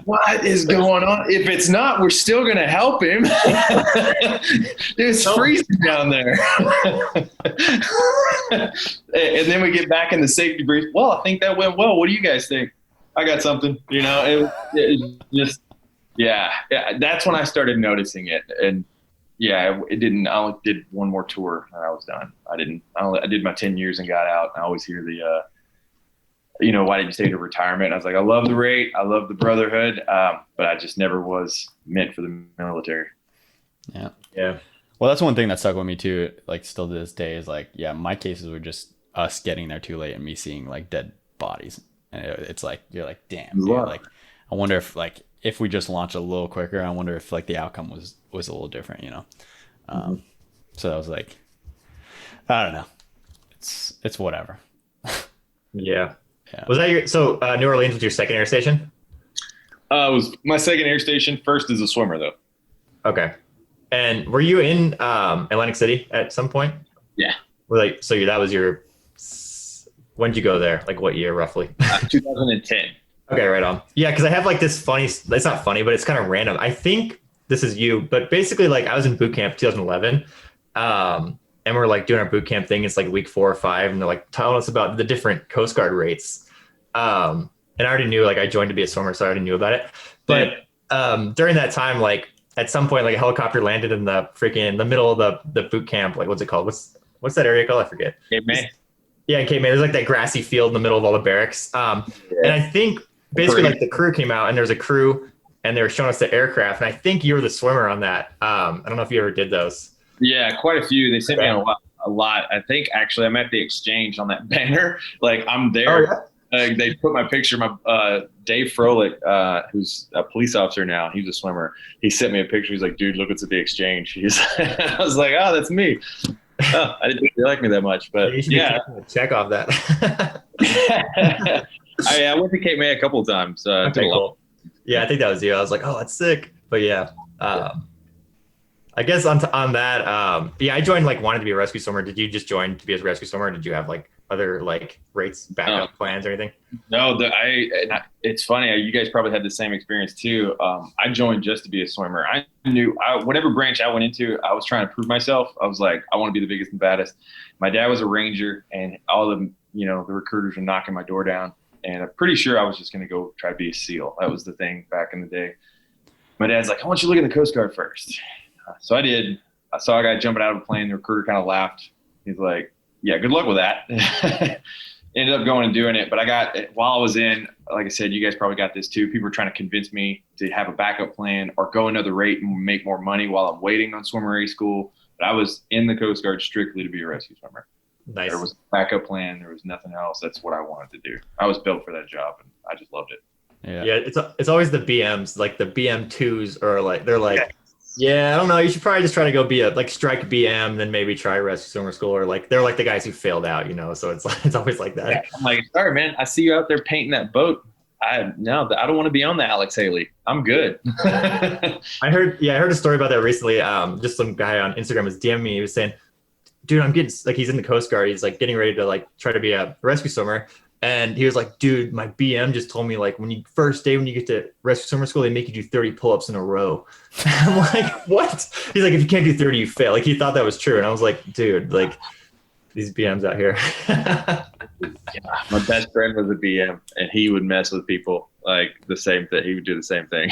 What is going on? If it's not, we're still going to help him. It's freezing down there. And then we get back in the safety brief. Well, I think that went well. What do you guys think? I got something, you know, it just, yeah. That's when I started noticing it. And yeah, it didn't, I only did one more tour and I was done. I did my 10 years and got out. And I always hear the, you know, why did you stay to retirement? And I was like, I love the rate. I love the brotherhood. But I just never was meant for the military. Yeah. Yeah. Well, that's one thing that stuck with me too. Like still to this day is like, yeah, my cases were just us getting there too late and me seeing like dead bodies. And it's like, you're like, damn, dude, like, I wonder if we just launch a little quicker, I wonder if like the outcome was a little different, you know? So I was like, I don't know. It's whatever. Yeah. Yeah. Was that New Orleans was your second air station? It was my second air station. First as a swimmer though. Okay. And were you in Atlantic City at some point? Yeah. That was your, when did you go there? Like what year roughly? 2010. Okay, right on. Yeah, because I have like this funny, it's not funny, but it's kind of random. I think this is you, but basically like I was in boot camp 2011. And we're like doing our boot camp thing. It's like week 4 or 5. And they're like telling us about the different Coast Guard rates. And I already knew, like I joined to be a swimmer, so I already knew about it. But during that time, like at some point, like a helicopter landed in the middle of the boot camp. Like, what's it called? What's that area called? I forget. Cape May. Yeah, in Cape May. There's like that grassy field in the middle of all the barracks. And I think basically like the crew came out and there's a crew and they were showing us the aircraft. And I think you were the swimmer on that. I don't know if you ever did those. Yeah, quite a few. They sent me a lot. I think actually I'm at the exchange on that banner. Like I'm there. Oh, They put my picture. My Dave Froelich, who's a police officer now, he's a swimmer. He sent me a picture. He's like, "Dude, look what's at the exchange." I was like, "Oh, that's me." Oh, I didn't think they like me that much, but yeah, check off that. I went to Cape May a couple of times. Okay, cool. Yeah, I think that was you. I was like, "Oh, that's sick." But yeah, I guess on that, yeah, I joined like wanted to be a rescue swimmer. Did you just join to be a rescue swimmer? Or did you have like other like rates backup plans or anything? No, it's funny. You guys probably had the same experience too. I joined just to be a swimmer. I knew whatever branch I went into, I was trying to prove myself. I was like, I want to be the biggest and baddest. My dad was a ranger, and all the the recruiters were knocking my door down. And I'm pretty sure I was just going to go try to be a SEAL. That was the thing back in the day. My dad's like, I want you to look at the Coast Guard first. So I did. I saw a guy jumping out of a plane. The recruiter kind of laughed. He's like, yeah, good luck with that. Ended up going and doing it. But while I was in, like I said, you guys probably got this too. People were trying to convince me to have a backup plan or go another rate and make more money while I'm waiting on swimmer school. But I was in the Coast Guard strictly to be a rescue swimmer. Nice. There was a backup plan. There was nothing else. That's what I wanted to do. I was built for that job, and I just loved it. Yeah. It's always the BMs, like the BM2s, or like they're like, yeah, I don't know. You should probably just try to go be a strike BM, then maybe try rescue swimmer school, or like they're like the guys who failed out, So it's always like that. Yeah, I'm like, sorry, man. I see you out there painting that boat. I don't want to be on the 𝐿𝐴𝐿𝐴𝐿𝐴𝐿𝐴. I'm good. I heard a story about that recently. Just some guy on Instagram was DMing me. He was saying, dude, I'm getting like, he's in the Coast Guard. He's like getting ready to like try to be a rescue swimmer. And he was like, dude, my BM just told me like when you get to rescue swimmer school, they make you do 30 pull-ups in a row. I'm like, what? He's like, if you can't do 30, you fail. Like he thought that was true. And I was like, dude, like these BMs out here. Yeah, my best friend was a BM, and he would mess with people like the same thing. He would do the same thing.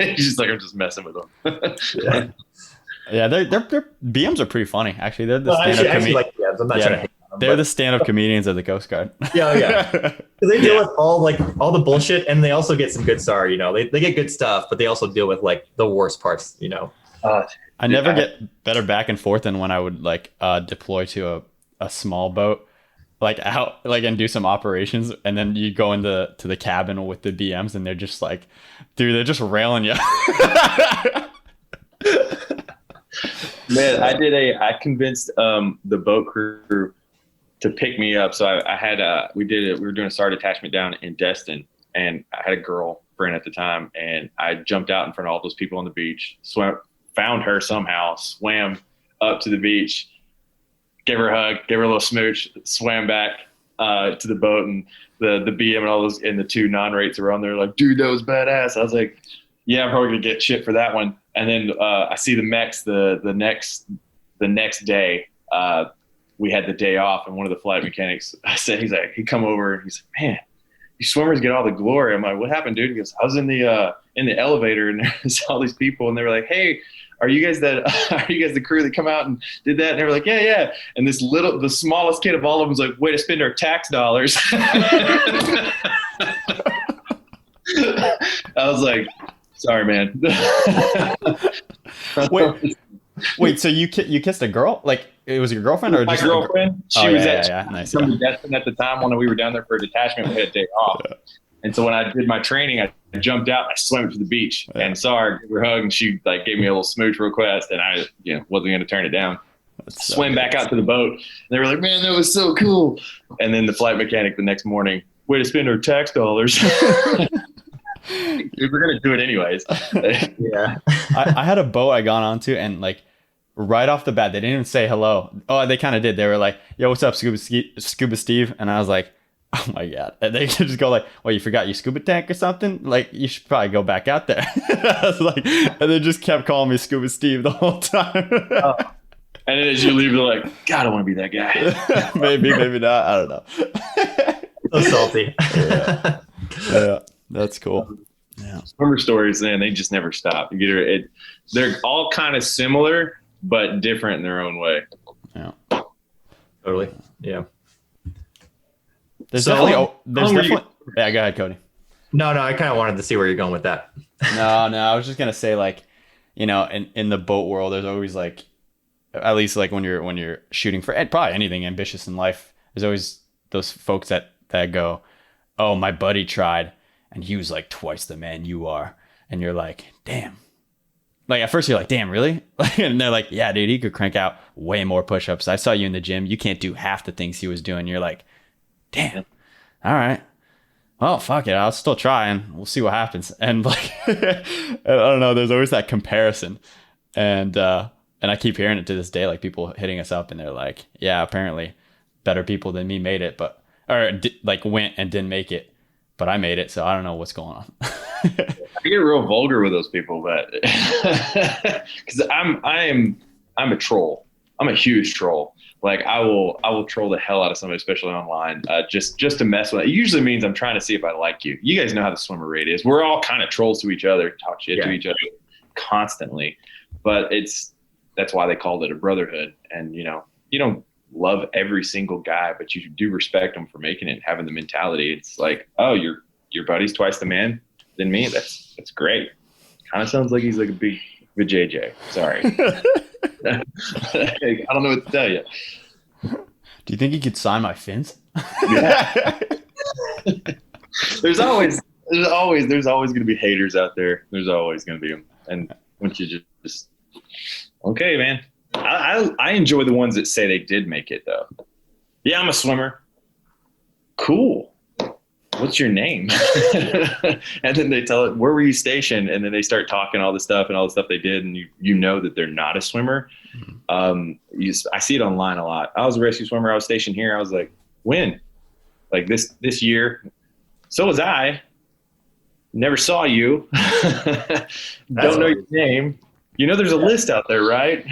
He's just like, I'm just messing with them. Yeah, they're BMs are pretty funny. Actually, they're the stand-up comedians. Like BMs. I'm not trying to hate on them, they're the stand-up comedians of the Coast Guard. Yeah. They deal with all the bullshit, and they also get some good SAR. They get good stuff, but they also deal with like the worst parts. I never get better back and forth than when I would like deploy to a small boat, like out like and do some operations, and then you go into the cabin with the BMs, and they're just like, dude, they're just railing you. Man, I convinced the boat crew to pick me up. So we were doing a SAR detachment down in Destin, and I had a girlfriend at the time, and I jumped out in front of all those people on the beach, found her somehow, swam up to the beach, gave her a hug, gave her a little smooch, swam back to the boat, and the BM and all those and the two non-rates were on there like, dude, that was badass. I was like, yeah, I'm probably gonna get shit for that one. And then I see the mechs the next day. We had the day off, and one of the flight mechanics he come over and he's like, man, you swimmers get all the glory. I'm like, what happened, dude? He goes, I was in the elevator, and there's all these people, and they were like, hey, are you guys the crew that come out and did that? And they were like, yeah. And the smallest kid of all of them was like, way to spend our tax dollars. I was like, sorry, man. Wait. So you kissed a girl? Like it was your girlfriend or my just girlfriend? She was nice. Destin at the time when we were down there for a detachment. We had a day off, and so when I did my training, I jumped out and I swam to the beach and saw her, gave her a hug, and she like gave me a little smooch request, and I wasn't going to turn it down. Swam back out to the boat, and they were like, man, that was so cool. And then the flight mechanic the next morning, way to spend our tax dollars. We're gonna do it anyways. Yeah. I had a boat I got onto, and like right off the bat, they didn't even say hello. Oh, they kind of did. They were like, yo, what's up, Scuba Steve? And I was like, oh my God. And they just go like, well, you forgot your scuba tank or something? Like, you should probably go back out there. I was like, and they just kept calling me Scuba Steve the whole time. And then as you leave, they're like, God, I want to be that guy. maybe not. I don't know. So salty. Yeah. That's cool. Yeah. Swimmer stories, man, they just never stop. They're all kind of similar, but different in their own way. Yeah. Totally. Yeah. There's definitely. Yeah, go ahead, Cody. No, I kind of wanted to see where you're going with that. No, I was just gonna say like, in the boat world, there's always like, at least like when you're shooting for probably anything ambitious in life, there's always those folks that go, oh, my buddy tried and he was like twice the man you are, and you're like, damn. Like at first you're like, damn, really? And they're like, yeah, dude, he could crank out way more push-ups. I saw you in the gym. You can't do half the things he was doing. You're like, damn. All right. Well, fuck it. I'll still try and we'll see what happens. And like, I don't know. There's always that comparison. And I keep hearing it to this day, like people hitting us up and they're like, yeah, apparently better people than me made it, like went and didn't make it, but I made it. So I don't know what's going on. I get real vulgar with those people, but because I'm a troll. I'm a huge troll. Like I will troll the hell out of somebody, especially online, just to mess with it. It usually means I'm trying to see if I like you. You guys know how the swimmer rate is. We're all kind of trolls to each other, talk shit to each other constantly, but that's why they called it a brotherhood. And you don't love every single guy, but you do respect them for making it and having the mentality. It's like, oh, your buddy's twice the man than me. That's great. Kind of sounds like he's like a big JJ. Sorry. I don't know what to tell you. Do you think he could sign my fins? Yeah. There's always going to be haters out there. There's always going to be them. And once you just okay, man. I enjoy the ones that say they did make it though. Yeah, I'm a swimmer. Cool. What's your name? And then they tell it, where were you stationed? And then they start talking all the stuff they did. And you know that they're not a swimmer. I see it online a lot. I was a rescue swimmer. I was stationed here. I was like, when? Like this year. So was I. Never saw you. Don't know your name. There's a list out there, right?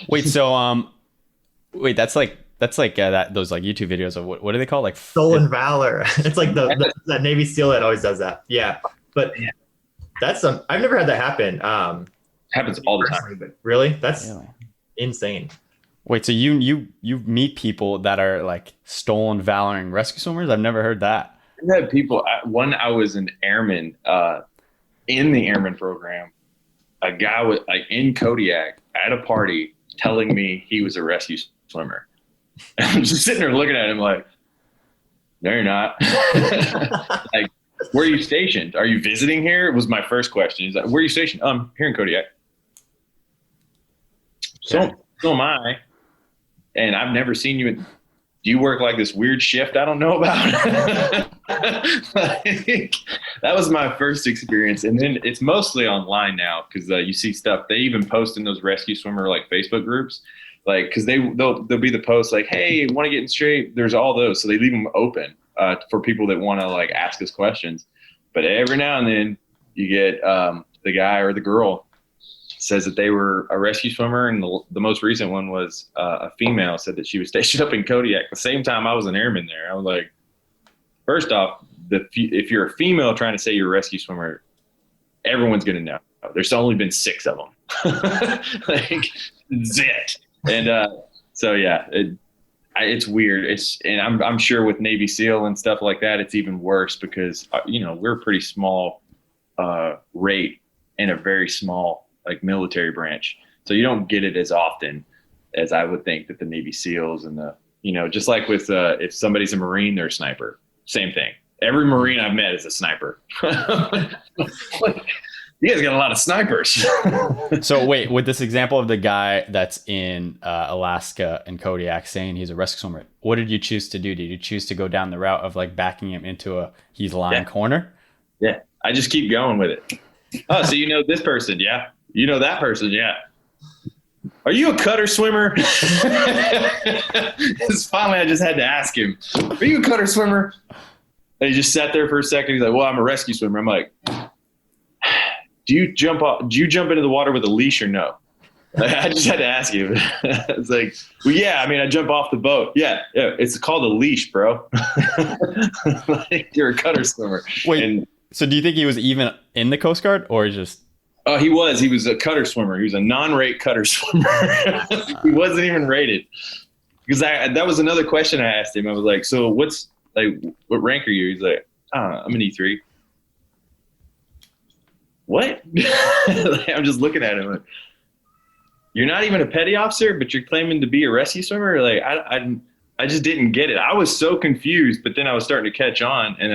Wait, so that's like those like YouTube videos of what do they call, like Stolen Valor? It's like that Navy SEAL that always does that. Yeah, but that's I've never had that happen. Happens all the time. But really, that's insane. Wait, so you meet people that are like stolen valoring rescue swimmers? I've never heard that. I've had people. I was an airman in the Airmen Program. A guy was like in Kodiak at a party telling me he was a rescue swimmer. And I'm just sitting there looking at him like, no, you're not. Like, where are you stationed? Are you visiting here? Was my first question. He's like, where are you stationed? Here in Kodiak. So am I. And I've never seen you. Do you work like this weird shift I don't know about? Like, that was my first experience. And then it's mostly online now because you see stuff. They even post in those rescue swimmer like Facebook groups. Like, because they'll be the post like, hey, want to get in shape? There's all those. So they leave them open for people that want to like ask us questions. But every now and then you get the guy or the girl says that they were a rescue swimmer, and the most recent one was a female said that she was stationed up in Kodiak. The same time I was an airman there. I was like, first off, if you're a female trying to say you're a rescue swimmer, everyone's going to know. There's only been 6 of them. Like, zit. And so yeah, it's weird. And I'm sure with Navy SEAL and stuff like that, it's even worse because we're a pretty small rate in a very small like military branch, so you don't get it as often as I would think that the Navy SEALs and just like with if somebody's a Marine, they're a sniper. Same thing. Every Marine I've met is a sniper. You guys got a lot of snipers. So wait, with this example of the guy that's in Alaska and Kodiak saying he's a rescue swimmer, what did you choose to do? Did you choose to go down the route of like backing him into he's lying corner? Yeah, I just keep going with it. Oh, so you know this person, yeah. You know that person, yeah. Are you a cutter swimmer? Finally, I just had to ask him, are you a cutter swimmer? And he just sat there for a second. He's like, well, I'm a rescue swimmer. I'm like, do you jump into the water with a leash or no? I just had to ask you. It's like, well, yeah, I mean, I jump off the boat. Yeah, it's called a leash, bro. Like, you're a cutter swimmer. Wait, so do you think he was even in the Coast Guard or just... Oh, he was a cutter swimmer. He was a non-rate cutter swimmer. He wasn't even rated. Because that was another question I asked him. I was like, so what rank are you? He's like, I'm an E3. what? Like, I'm just looking at him like, you're not even a petty officer, but you're claiming to be a rescue swimmer? Like, I just didn't get it. I was so confused, but then I was starting to catch on. And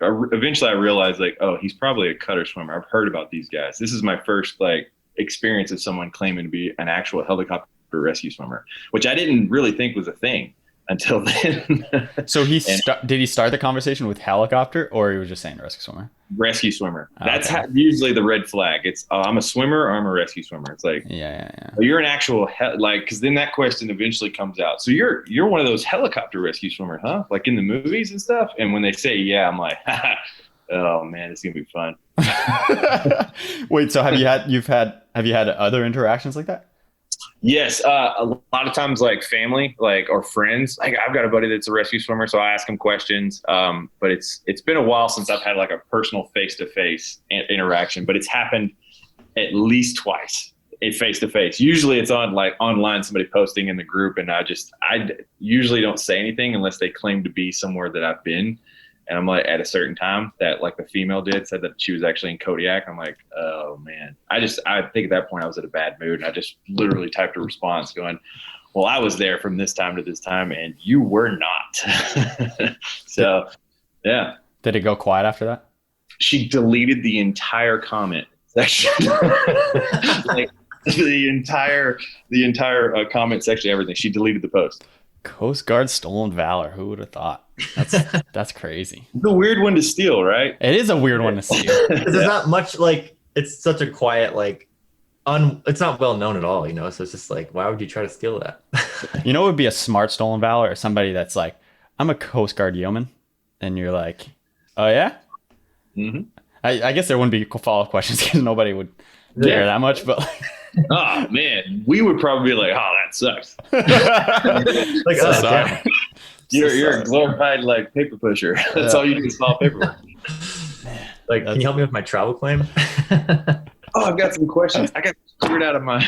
eventually I realized like, oh, he's probably a cutter swimmer. I've heard about these guys. This is my first like experience of someone claiming to be an actual helicopter rescue swimmer, which I didn't really think was a thing until then. So did he start the conversation with helicopter, or he was just saying rescue swimmer? Rescue swimmer. Oh, That's okay. usually the red flag. It's, I'm a swimmer or I'm a rescue swimmer. It's like, Yeah. oh, you're an actual because then that question eventually comes out. So you're one of those helicopter rescue swimmers, huh? Like in the movies and stuff. And when they say yeah, I'm like, oh man, it's gonna be fun. Wait, so have you had other interactions like that? Yes, a lot of times like family, like or friends. Like I've got a buddy that's a rescue swimmer, so I ask him questions. But it's been a while since I've had like a personal face-to-face interaction. But it's happened at least twice, face-to-face. Usually it's on like online, somebody posting in the group, and I usually don't say anything unless they claim to be somewhere that I've been. And I'm like, at a certain time that like the female said that she was actually in Kodiak. I'm like, oh man. I think at that point I was in a bad mood, and I just literally typed a response going, well, I was there from this time to this time and you were not. So yeah. Did it go quiet after that? She deleted the entire comment section. Like the entire comment section, everything. She deleted the post. Coast Guard Stolen Valor. Who would have thought? That's crazy. It's a weird one to steal, right? It is a weird one to steal. There's not much like, it's such a quiet, like, it's not well known at all, you know? So it's just like, why would you try to steal that? You know, it would be a smart Stolen Valor, or somebody that's like, I'm a Coast Guard yeoman. And you're like, oh yeah? Mm-hmm. I guess there wouldn't be follow-up questions because nobody would care that much, but like, oh man, we would probably be like, oh, that sucks. Like, So oh, sorry. damn. You're a glorified like paper pusher. That's all you do is file paperwork. Like, can you help me with my travel claim? Oh, I've got some questions. I got cleared out of my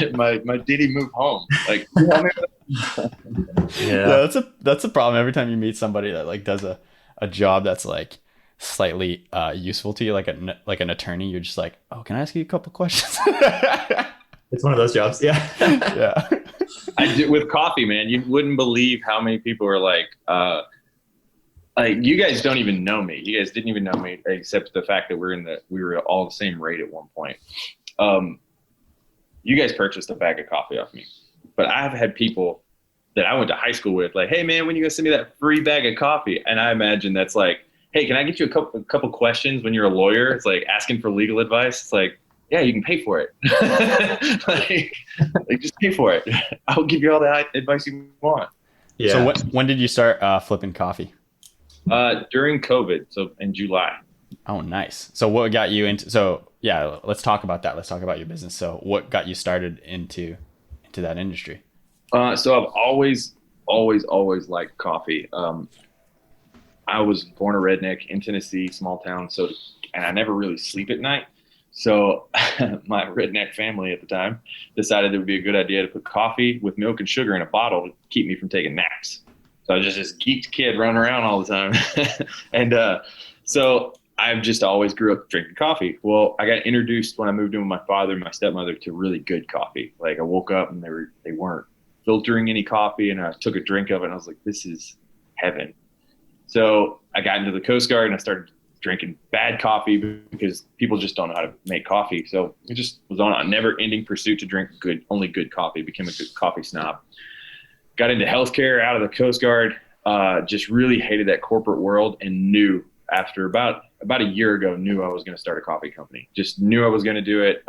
Diddy move home. Like, you help me with that? Yeah. That's a problem every time you meet somebody that like does a job that's like slightly useful to you, like an attorney. You're just like, oh, can I ask you a couple questions? It's one of those jobs. Yeah. Yeah. I did with coffee, man. You wouldn't believe how many people are like you guys don't even know me. You guys didn't even know me, except the fact that we were all the same rate at one point. You guys purchased a bag of coffee off me, but I've had people that I went to high school with, like, hey man, when you gonna send me that free bag of coffee? And I imagine that's like, hey, can I get you a couple questions when you're a lawyer? It's like asking for legal advice. It's like, yeah, you can pay for it. like just pay for it. I'll give you all the advice you want. Yeah. So when did you start flipping coffee? During COVID, so in July. Oh, nice. So what got you into? So yeah, let's talk about that. Let's talk about your business. So what got you started into that industry? So I've always liked coffee. I was born a redneck in Tennessee, small town. So, and I never really sleep at night. So my redneck family at the time decided it would be a good idea to put coffee with milk and sugar in a bottle to keep me from taking naps. So I was just this geeked kid running around all the time. And so I've just always grew up drinking coffee. Well, I got introduced when I moved in with my father and my stepmother to really good coffee. Like I woke up and they weren't filtering any coffee, and I took a drink of it and I was like, this is heaven. So I got into the Coast Guard and I started drinking bad coffee because people just don't know how to make coffee. So it just was on a never-ending pursuit to drink only good coffee. Became a good coffee snob. Got into healthcare out of the Coast Guard. Just really hated that corporate world, and knew after about a year ago, knew I was going to start a coffee company. Just knew I was going to do it.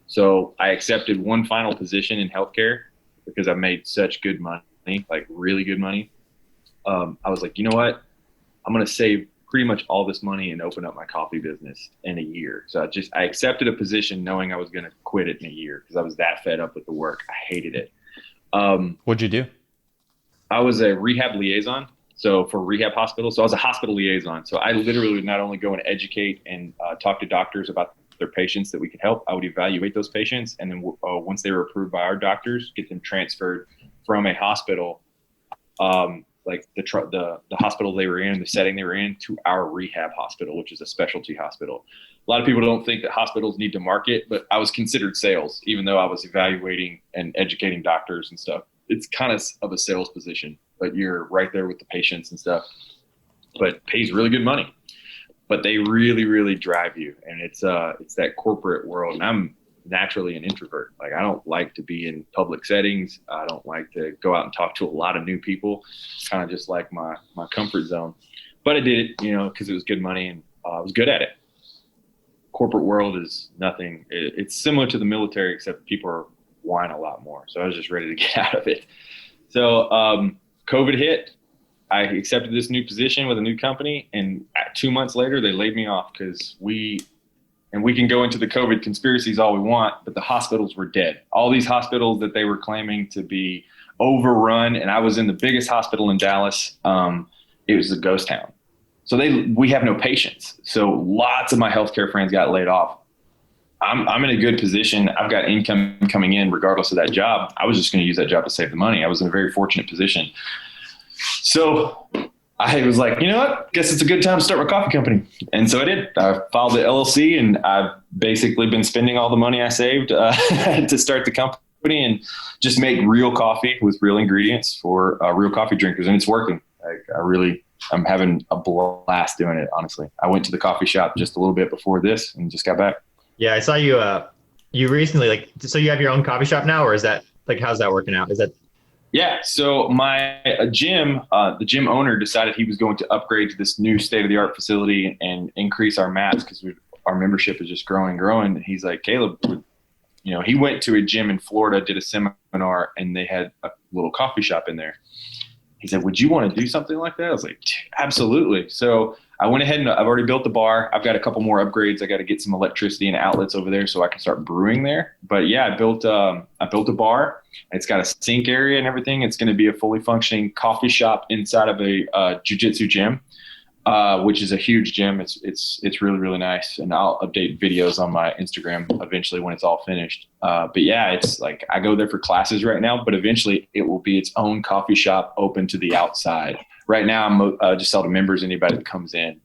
So I accepted one final position in healthcare because I made such good money, like really good money. I was like, you know what? I'm going to save pretty much all this money and open up my coffee business in a year. So I accepted a position knowing I was going to quit it in a year because I was that fed up with the work. I hated it. What'd you do? I was a rehab liaison. So for rehab hospitals, so I was a hospital liaison. So I literally would not only go and educate and talk to doctors about their patients that we could help, I would evaluate those patients. And then once they were approved by our doctors, get them transferred from a hospital, like the hospital they were in, the setting they were in, to our rehab hospital, which is a specialty hospital. A lot of people don't think that hospitals need to market, but I was considered sales, even though I was evaluating and educating doctors and stuff. It's kind of a sales position, but you're right there with the patients and stuff, but pays really good money. But they really, really drive you. And it's that corporate world. And I'm naturally an introvert. Like, I don't like to be in public settings. I don't like to go out and talk to a lot of new people. It's kind of just like my comfort zone. But I did it, because it was good money and I was good at it. Corporate world is nothing. It's similar to the military, except people are whine a lot more. So I was just ready to get out of it. So COVID hit. I accepted this new position with a new company, and 2 months later, they laid me off because we can go into the COVID conspiracies all we want, but the hospitals were dead. All these hospitals that they were claiming to be overrun, and I was in the biggest hospital in Dallas. It was a ghost town. So we have no patients. So lots of my healthcare friends got laid off. I'm in a good position. I've got income coming in regardless of that job. I was just going to use that job to save the money. I was in a very fortunate position. So I was like, you know what? Guess it's a good time to start my coffee company. And so I did. I filed the LLC, and I've basically been spending all the money I saved to start the company and just make real coffee with real ingredients for real coffee drinkers. And it's working. I'm having a blast doing it, honestly. I went to the coffee shop just a little bit before this and just got back. Yeah, I saw you. You recently, so you have your own coffee shop now, or is that how's that working out? Is that? Yeah. So my gym, the gym owner decided he was going to upgrade to this new state-of-the-art facility and increase our mats because our membership is just growing. And he's like, Caleb, he went to a gym in Florida, did a seminar, and they had a little coffee shop in there. He said, would you want to do something like that? I was like, absolutely. So I went ahead and I've already built the bar. I've got a couple more upgrades. I got to get some electricity and outlets over there so I can start brewing there. But yeah, I built a bar. It's got a sink area and everything. It's going to be a fully functioning coffee shop inside of a jiu-jitsu gym, which is a huge gym. It's really, really nice. And I'll update videos on my Instagram eventually when it's all finished. But yeah, it's like I go there for classes right now, but eventually it will be its own coffee shop open to the outside. Right now, I'm just sell to members, anybody that comes in.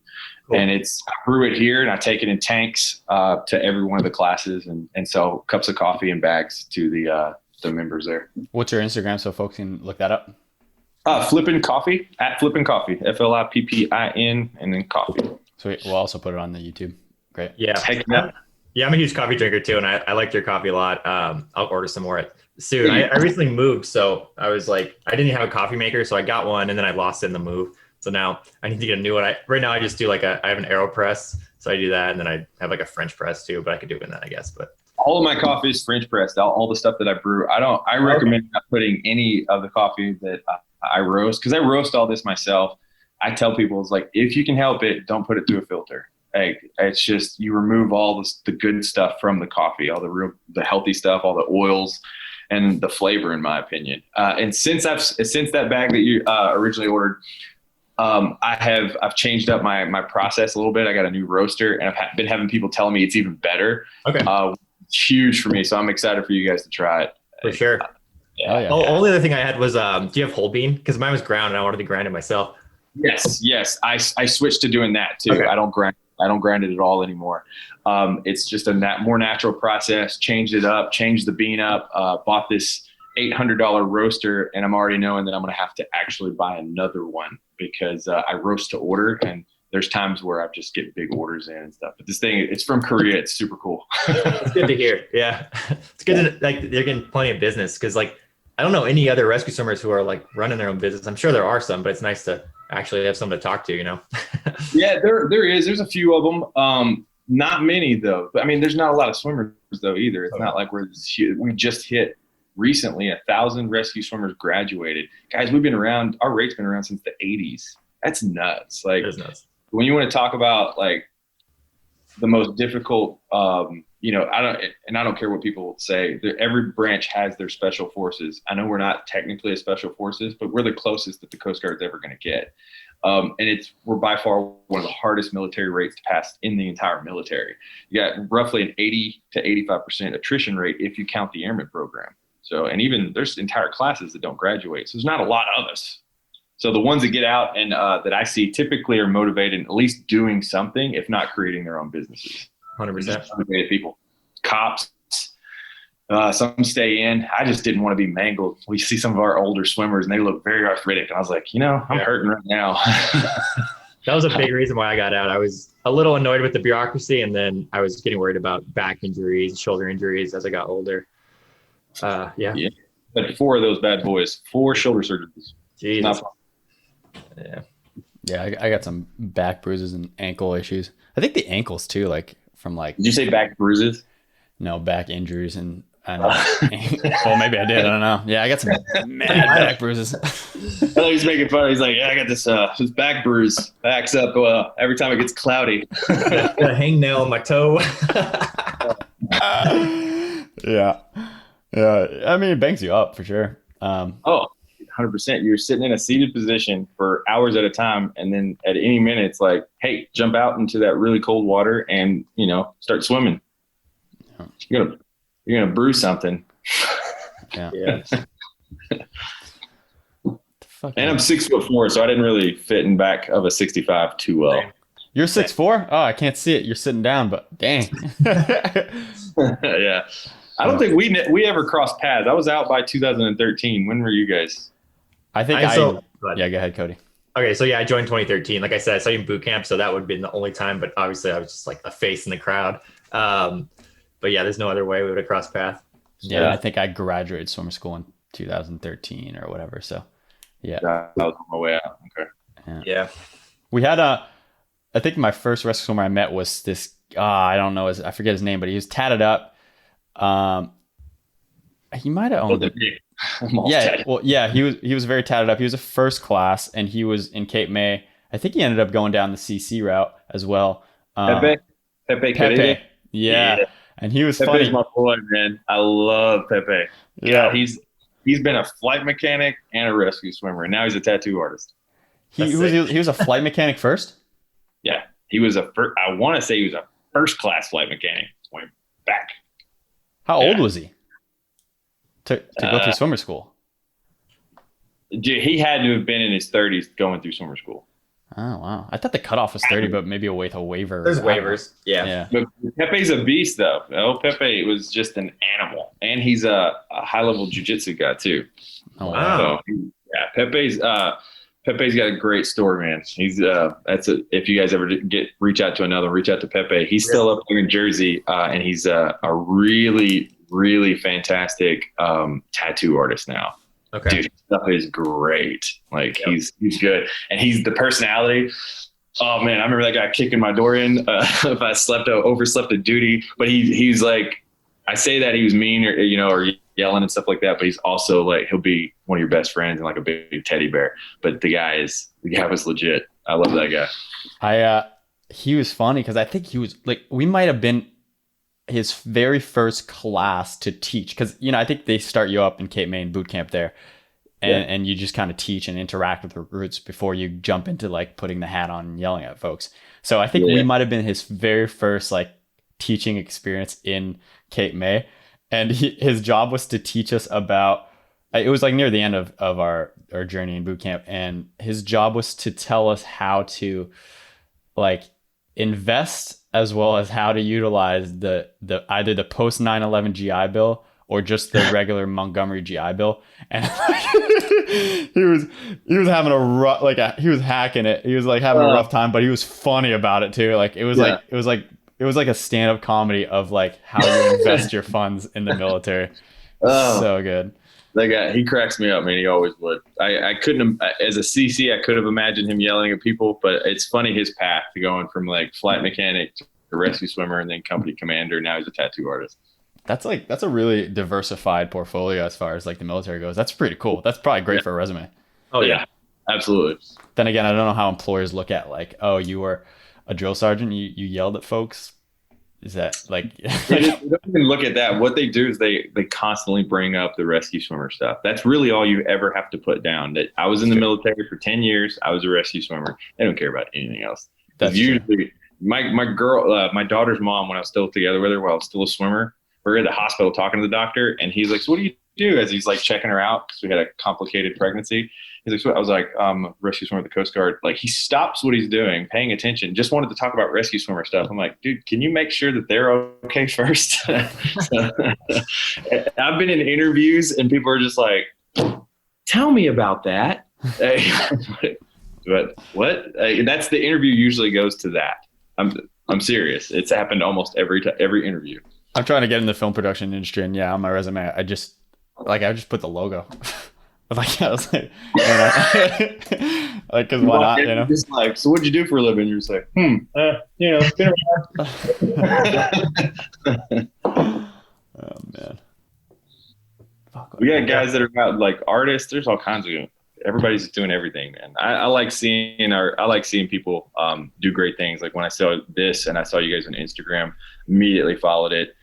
Cool. And I brew it here and I take it in tanks to every one of the classes and sell cups of coffee and bags to the members there. What's your Instagram so folks can look that up? Flippin Coffee, at Flippin Coffee, FLIPPIN, and then coffee. Sweet. We'll also put it on the YouTube. Great. Yeah. Yeah, I'm a huge coffee drinker too, and I like your coffee a lot. I'll order some more soon. I recently moved, so I was like, I didn't have a coffee maker, so I got one, and then I lost it in the move. So now I need to get a new one. Right now I just do I have an AeroPress, so I do that, and then I have like a French press too, but I could do it in that, I guess. But all of my coffee is French pressed. All the stuff that I brew, I recommend not putting any of the coffee that I roast, because I roast all this myself. I tell people, it's like, if you can help it, don't put it through a filter. It's just, you remove all the good stuff from the coffee, all the healthy stuff, all the oils and the flavor, in my opinion. And since that bag that you originally ordered, I've changed up my process a little bit. I got a new roaster, and I've been having people telling me it's even better. Okay. It's huge for me. So I'm excited for you guys to try it. For sure. Yeah. The only other thing I had was, do you have whole bean? Because mine was ground and I wanted to grind it myself. Yes. I switched to doing that too. Okay. I don't grind it at all anymore. It's just a more natural process. Changed it up, changed the bean up, bought this $800 roaster, and I'm already knowing that I'm going to have to actually buy another one because I roast to order, and there's times where I just get big orders in and stuff. But this thing, it's from Korea. It's super cool. It's good to hear. Yeah. It's good to, they're getting plenty of business because I don't know any other rescue swimmers who are running their own business. I'm sure there are some, but it's nice to actually have someone to talk to, Yeah, there is. There's a few of them. Not many though. But I mean, there's not a lot of swimmers though either. It's not like we just hit recently 1,000 rescue swimmers graduated. Guys, we've been around. Our rate's been around since the 80s. That's nuts. It is nuts. When you want to talk about the most difficult, I don't care what people say. Every branch has their special forces. I know we're not technically a special forces, but we're the closest that the Coast Guard's ever going to get. And we're by far one of the hardest military rates to pass in the entire military. You got roughly an 80 to 85% attrition rate if you count the Airmen Program. So, and even there's entire classes that don't graduate. So there's not a lot of us. So the ones that get out and that I see typically are motivated, at least doing something, if not creating their own businesses. 100%. Motivated people, cops. Some stay in. I just didn't want to be mangled. We see some of our older swimmers, and they look very arthritic. And I was like, I'm hurting right now. That was a big reason why I got out. I was a little annoyed with the bureaucracy, and then I was getting worried about back injuries, shoulder injuries as I got older. Yeah. But 4 of those bad boys, 4 shoulder surgeries. Jesus. Yeah, I got some back bruises and ankle issues. I think the ankles too, like from like. Did you say back bruises? No, back injuries and. Well, maybe I did. I don't know. Yeah, I got some mad back bruises. He's making fun. He's like, I got this back bruise. Backs up every time it gets cloudy. Got a hangnail on my toe. Yeah. I mean, it bangs you up for sure. 100%. You're sitting in a seated position for hours at a time, and then at any minute, it's like, hey, jump out into that really cold water and start swimming. Yeah. You're gonna bruise something. Yeah. And I'm 6'4", so I didn't really fit in back of a 65 too well. You're 6'4"? Oh, I can't see it. You're sitting down, but dang. Yeah. I don't think we ever crossed paths. I was out by 2013. When were you guys? I think go ahead, Cody. Okay, so I joined 2013. Like I said, I saw you in boot camp, so that would have been the only time. But obviously, I was just like a face in the crowd. But yeah, there's no other way we would have crossed paths. Yeah, I think I graduated swimmer school in 2013 or whatever. So, yeah. I was on my way out. Okay. Yeah. We had I think my first rescue swimmer I met was this, I don't know, I forget his name, but he was tatted up. He might have owned it. He was very tatted up. He was a first class, and he was in 𝐂𝐚𝐬. I think he ended up going down the CC route as well. Pepe. Yeah. And he was funny. Pepe's my boy, man. I love Pepe. Yeah, he's been a flight mechanic and a rescue swimmer, and now he's a tattoo artist. He was a flight mechanic first. Yeah, he was I want to say he was a first class flight mechanic. Went back. How old was he to go through swimmer school? Dude, he had to have been in his 30s going through swimmer school. Oh, wow. I thought the cutoff was 30, but maybe with a waiver. There's waivers. Yeah. But Pepe's a beast, though. Pepe was just an animal. And he's a high-level jiu-jitsu guy, too. Oh, wow. So, Pepe's got a great story, man. He's if you guys ever reach out to Pepe. He's still up there in Jersey, and he's a really, really fantastic tattoo artist now. Okay. Dude, his stuff is great. Like he's good, and he's the personality. Oh man, I remember that guy kicking my door in if I overslept a duty. But he's like, I say that he was mean or yelling and stuff like that, but he's also like he'll be one of your best friends and like a big teddy bear. But the guy was legit. I love that guy. He was funny because I think he was like we might have been his very first class to teach because I think they start you up in 𝐂𝐚𝐬 boot camp there and you just kind of teach and interact with recruits before you jump into like putting the hat on and yelling at folks. So I think we might have been his very first like teaching experience in 𝐂𝐚𝐬, and his job was to teach us about it was like near the end of our journey in boot camp, and his job was to tell us how to like invest as well as how to utilize the either the post 9/11 GI Bill or just the regular Montgomery GI Bill. And he was having a rough, he was hacking it. He was like having a rough time, but he was funny about it too. Like it was like a stand-up comedy of like how you invest your funds in the military. So good. That guy, he cracks me up, man. He always would. I couldn't, as a CC, I could have imagined him yelling at people, but it's funny his path to going from like flight mechanic to rescue swimmer and then company commander. Now he's a tattoo artist. That's a really diversified portfolio as far as like the military goes. That's pretty cool. That's probably great for a resume. Oh yeah, absolutely. Then again, I don't know how employers look at like, oh, you were a drill sergeant, you yelled at folks. Is that like they don't even look at that. What they do is they constantly bring up the rescue swimmer stuff. That's really all you ever have to put down. That I was in the military for 10 years. I was a rescue swimmer. They don't care about anything else. That's usually my daughter's mom, when I was still together with her while I was still a swimmer, we were at the hospital talking to the doctor, and he's like, "So what do you do? As he's like checking her out, because we had a complicated pregnancy. He's like, so I was like, rescue swimmer at the Coast Guard. Like, he stops what he's doing, paying attention, just wanted to talk about rescue swimmer stuff. I'm like, dude, can you make sure that they're okay first? So, I've been in interviews and people are just like, tell me about that. But what? That's the interview usually goes to that. I'm serious. It's happened almost every interview. I'm trying to get in the film production industry, and on my resume, I just put the logo. I was like, like, cause why not? You know, just like, so what'd you do for a living? You're just like, been around. Oh man, we got guys that are out, like artists. There's all kinds of. Everybody's doing everything, man. I like seeing people do great things. Like when I saw this and I saw you guys on Instagram, immediately followed it.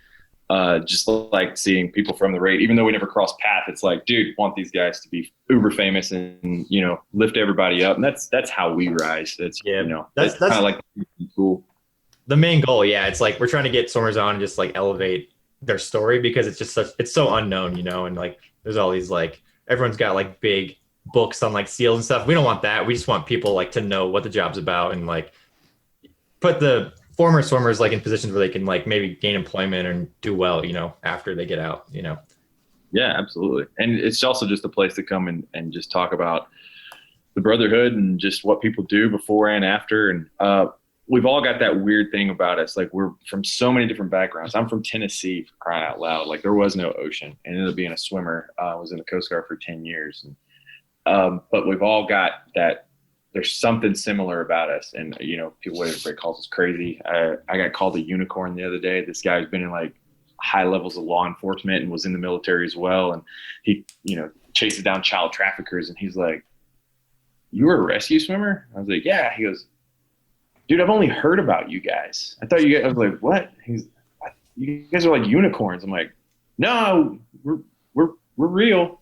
Just like seeing people from the raid, even though we never crossed paths, it's like, dude, want these guys to be uber famous and, lift everybody up. And that's how we rise. That's kind of like cool. The main goal. Yeah. It's like, we're trying to get swimmers on and just like elevate their story, because it's so unknown, and like, there's all these, like, everyone's got like big books on like SEALs and stuff. We don't want that. We just want people like to know what the job's about and like put the former swimmers like in positions where they can like maybe gain employment and do well, after they get out, Yeah, absolutely. And it's also just a place to come and just talk about the brotherhood and just what people do before and after. And we've all got that weird thing about us. Like, we're from so many different backgrounds. I'm from Tennessee, for crying out loud. Like, there was no ocean. And ended up being a swimmer. I was in the Coast Guard for 10 years. And but we've all got that. There's something similar about us. And, people, everybody calls us crazy. I got called a unicorn the other day. This guy's been in like high levels of law enforcement and was in the military as well. And he, chases down child traffickers. And he's like, you were a rescue swimmer? I was like, yeah. He goes, dude, I've only heard about you guys. I thought you guys, I was like, what? You guys are like unicorns. I'm like, no, we're real.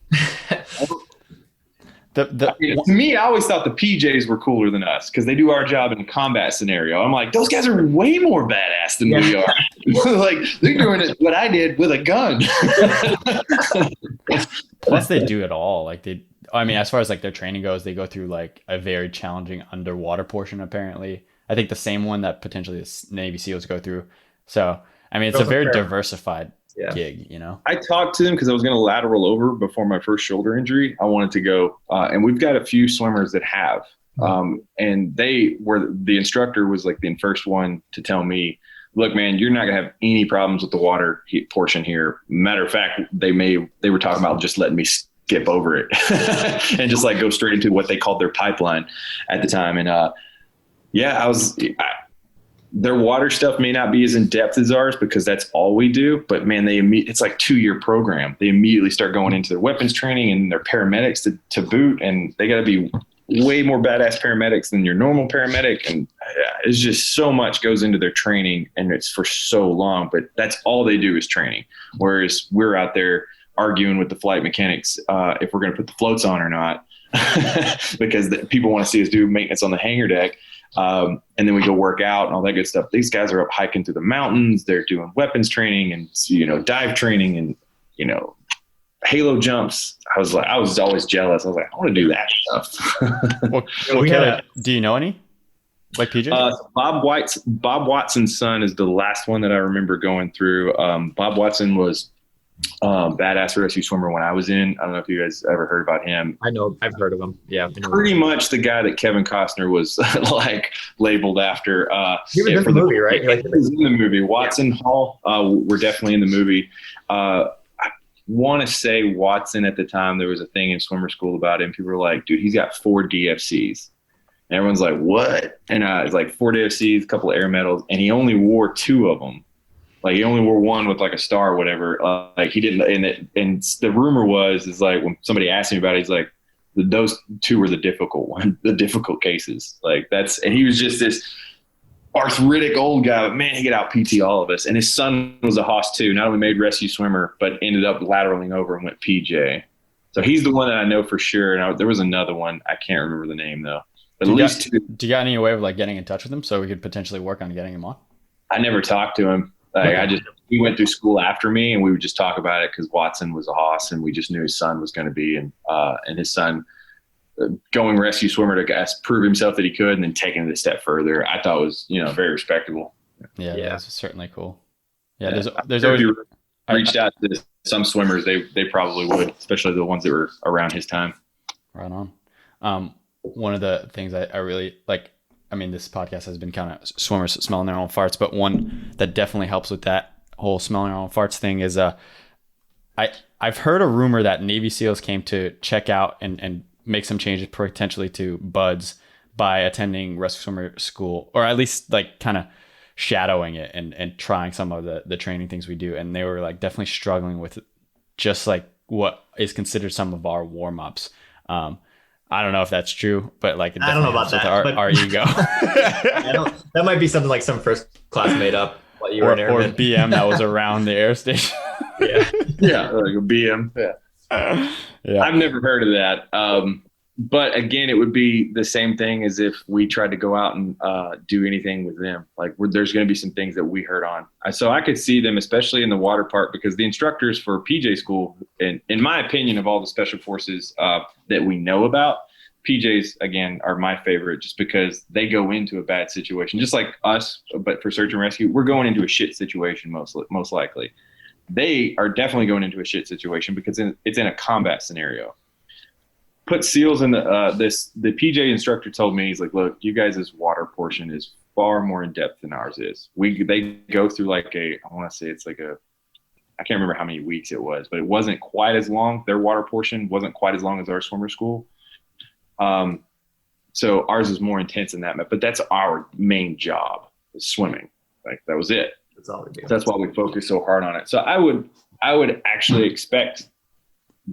To me, I always thought the PJs were cooler than us because they do our job in a combat scenario. I'm like, those guys are way more badass than we are. Like, they're doing it what I did with a gun. Plus, they do it all. Like, as far as like their training goes, they go through like a very challenging underwater portion. Apparently, I think the same one that potentially the Navy SEALs go through. So, it's a very diversified gig, I talked to them because I was going to lateral over before my first shoulder injury. I wanted to go, and we've got a few swimmers that have, and the instructor was like the first one to tell me, look, man, you're not going to have any problems with the water portion here. Matter of fact, they were talking about just letting me skip over it and just like go straight into what they called their pipeline at the time. And their water stuff may not be as in depth as ours because that's all we do, but man, it's like 2-year program. They immediately start going into their weapons training and their paramedics to boot. And they got to be way more badass paramedics than your normal paramedic. And it's just so much goes into their training, and it's for so long, but that's all they do is training. Whereas we're out there arguing with the flight mechanics if we're going to put the floats on or not, because people want to see us do maintenance on the hangar deck. And then we go work out and all that good stuff. These guys are up hiking through the mountains. They're doing weapons training and, dive training and, halo jumps. I was always jealous. I was like, I want to do that stuff. Do you know any? Like PJ? Bob Watson's son is the last one that I remember going through. Bob Watson was badass rescue swimmer when I was in. I don't know if you guys ever heard about him. I know, I've heard of him. Yeah, pretty much the guy that Kevin Costner was like labeled after. He was in the movie, right? He was in the movie. Watson Hall. We're definitely in the movie. I want to say Watson at the time. There was a thing in swimmer school about him. People were like, "Dude, he's got 4 DFCs." And everyone's like, "What?" And it's like 4 DFCs, a couple of air medals, and he only wore 2 of them. Like, he only wore 1 with like a star or whatever. Like, he didn't. And the rumor is like when somebody asked him about it, he's like, those 2 were the difficult cases. Like, and he was just this arthritic old guy, but man, he could out PT all of us. And his son was a hoss too. Not only made rescue swimmer, but ended up lateraling over and went PJ. So he's the one that I know for sure. And there was another one. I can't remember the name though. But at least 2. Do you got any way of like getting in touch with him so we could potentially work on getting him on? I never talked to him. Like, he went through school after me, and we would just talk about it because Watson was a hoss, and we just knew his son was going to be, and his son going rescue swimmer to prove himself that he could, and then taking it a step further. I thought was, very respectable. Yeah, that's certainly cool. Yeah, there's always reached out to some swimmers, they probably would, especially the ones that were around his time. Right on. One of the things I really like, I mean, this podcast has been kind of swimmers smelling their own farts, but one that definitely helps with that whole smelling their own farts thing is I've heard a rumor that Navy SEALs came to check out and make some changes potentially to buds by attending rescue swimmer school, or at least like kind of shadowing it and trying some of the training things we do. And they were like definitely struggling with just like what is considered some of our warm-ups. I don't know if that's true, but like, I don't know about that. Our ego. That might be something like some first class made up while you were an airman. Or BM that was around the air station. Yeah, like a BM. Yeah. I've never heard of that. But again, it would be the same thing as if we tried to go out and do anything with them. Like there's going to be some things that we heard on. So I could see them, especially in the water part, because the instructors for PJ school, in my opinion, of all the special forces that we know about, PJs, again, are my favorite just because they go into a bad situation, just like us, but for search and rescue, we're going into a shit situation most likely. They are definitely going into a shit situation because it's in a combat scenario. Put SEALs in the PJ instructor told me, he's like, look, you guys' water portion is far more in depth than ours is. They go through like I want to say it's like I can't remember how many weeks it was, but it wasn't quite as long. Their water portion wasn't quite as long as our swimmer school. So ours is more intense in that, but that's our main job, is swimming. Like that was it. That's all we do. That's why we focus so hard on it. So I would actually expect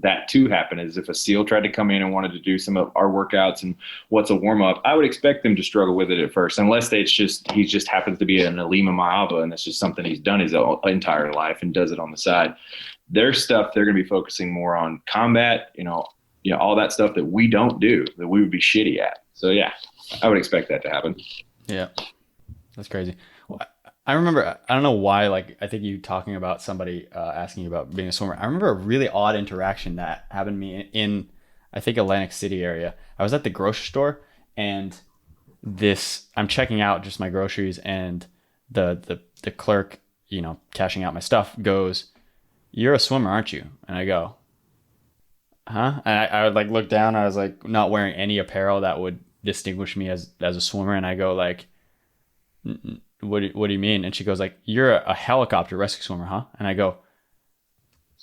that to happen, is if a SEAL tried to come in and wanted to do some of our workouts and what's a warm up, I would expect them to struggle with it at first, unless he just happens to be an 𝐂𝐴𝐸 and that's just something he's done his entire life and does it on the side. Their stuff, they're going to be focusing more on combat, all that stuff that we don't do, that we would be shitty at. So yeah, I would expect that to happen. Yeah, that's crazy. Well, I remember, I don't know why, like, I think you talking about somebody asking you about being a swimmer. I remember a really odd interaction that happened to me in I think, Atlantic City area. I was at the grocery store, and I'm checking out just my groceries, and the clerk, cashing out my stuff goes, "You're a swimmer, aren't you?" And I go, "Huh?" And I would like look down. I was like not wearing any apparel that would distinguish me as a swimmer. And I go like, what do you mean? And she goes like, "You're a helicopter rescue swimmer, huh?" And I go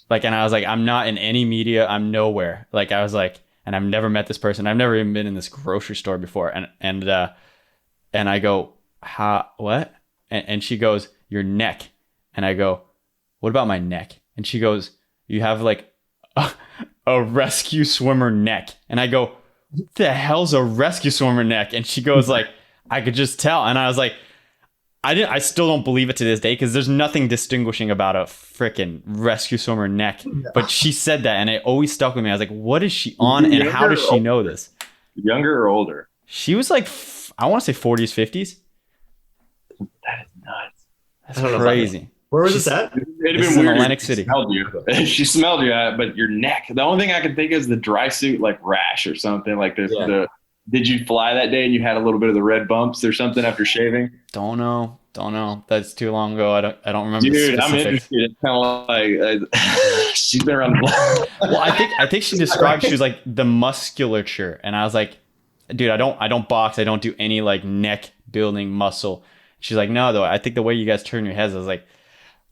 like, and I was like, "I'm not in any media. I'm nowhere." Like I was like, and I've never met this person. I've never even been in this grocery store before. And I go, what? And she goes, "Your neck." And I go, "What about my neck?" And she goes, "You have like a rescue swimmer neck." And I go, "What the hell's a rescue swimmer neck?" And she goes like, "I could just tell." And I was like, I still don't believe it to this day, because there's nothing distinguishing about a freaking rescue swimmer neck. No. But she said that, and it always stuck with me. I was like, what is she on, and how does she know this? Younger or older? She was like, I want to say 40s, 50s. That is nuts. That's crazy. Where was this at? It'd have been weird. Atlantic City. She smelled you, but your neck. The only thing I could think is the dry suit, like rash or something like this. Yeah. Did you fly that day and you had a little bit of the red bumps or something after shaving? Don't know. That's too long ago. I don't remember. Dude, I'm interested. It's kind of like she's been around the block. Well, I think she described, she was like the musculature, and I was like, dude, I don't box. I don't do any like neck building muscle. She's like, no, though. I think the way you guys turn your heads, I was like,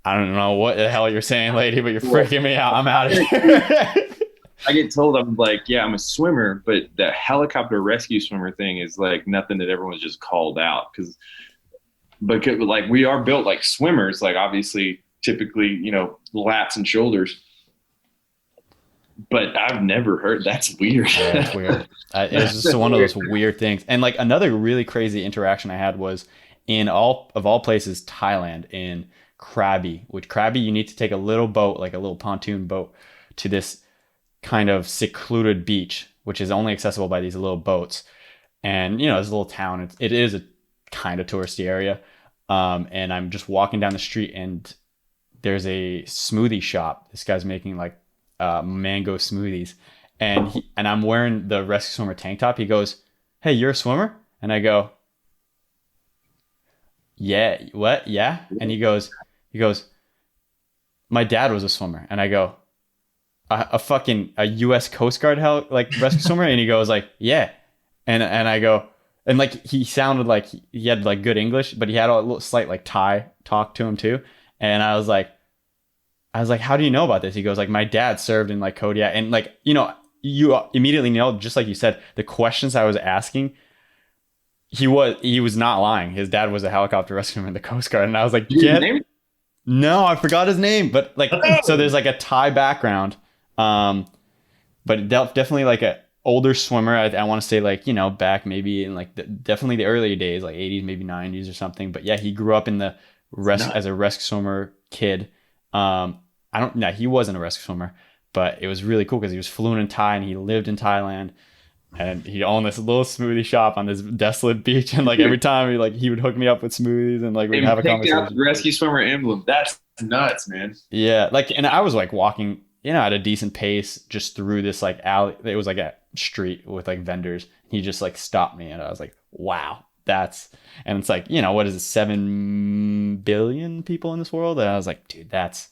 I don't know what the hell you're saying, lady, but you're freaking me out. I'm out of here. I get told I'm like, yeah, I'm a swimmer, but the helicopter rescue swimmer thing is like nothing that everyone's just called out, because like we are built like swimmers, like obviously typically, lats and shoulders. But I've never heard. That's weird. Yeah, it's weird. It's just one of those weird things. And like another really crazy interaction I had was in all places, Thailand, in Krabi. With Krabi, you need to take a little boat, like a little pontoon boat, to this kind of secluded beach, which is only accessible by these little boats. And it's a little town. It is a kind of touristy area. And I'm just walking down the street, and there's a smoothie shop. This guy's making like mango smoothies, and I'm wearing the rescue swimmer tank top. He goes, "Hey, you're a swimmer?" And I go, "Yeah, what? Yeah." And he goes, "My dad was a swimmer." And I go, a U.S. Coast Guard rescue swimmer? And he goes like, "Yeah." And I go, and like he sounded like he had like good English, but he had a little slight like Thai talk to him too. And I was like, "How do you know about this?" He goes like, "My dad served in like Kodiak." And like, you immediately know, just like you said, the questions I was asking, he was not lying. His dad was a helicopter rescuer in the Coast Guard. And I was like, no, I forgot his name. But like, so there's like a Thai background, but definitely like a older swimmer. I want to say like, back maybe in like definitely the early days, like 80s, maybe 90s or something. But yeah, he grew up in the as a rescue swimmer kid. He wasn't a rescue swimmer, but it was really cool because he was fluent in Thai and he lived in Thailand. And he owned this little smoothie shop on this desolate beach, and like every time he would hook me up with smoothies, and like we'd have a conversation. Out the rescue swimmer emblem. That's nuts, man. Yeah, like, and I was like walking, at a decent pace just through this like alley. It was like a street with like vendors. He just like stopped me, and I was like, wow, and it's like, what is it, 7 billion people in this world? And I was like, dude, that's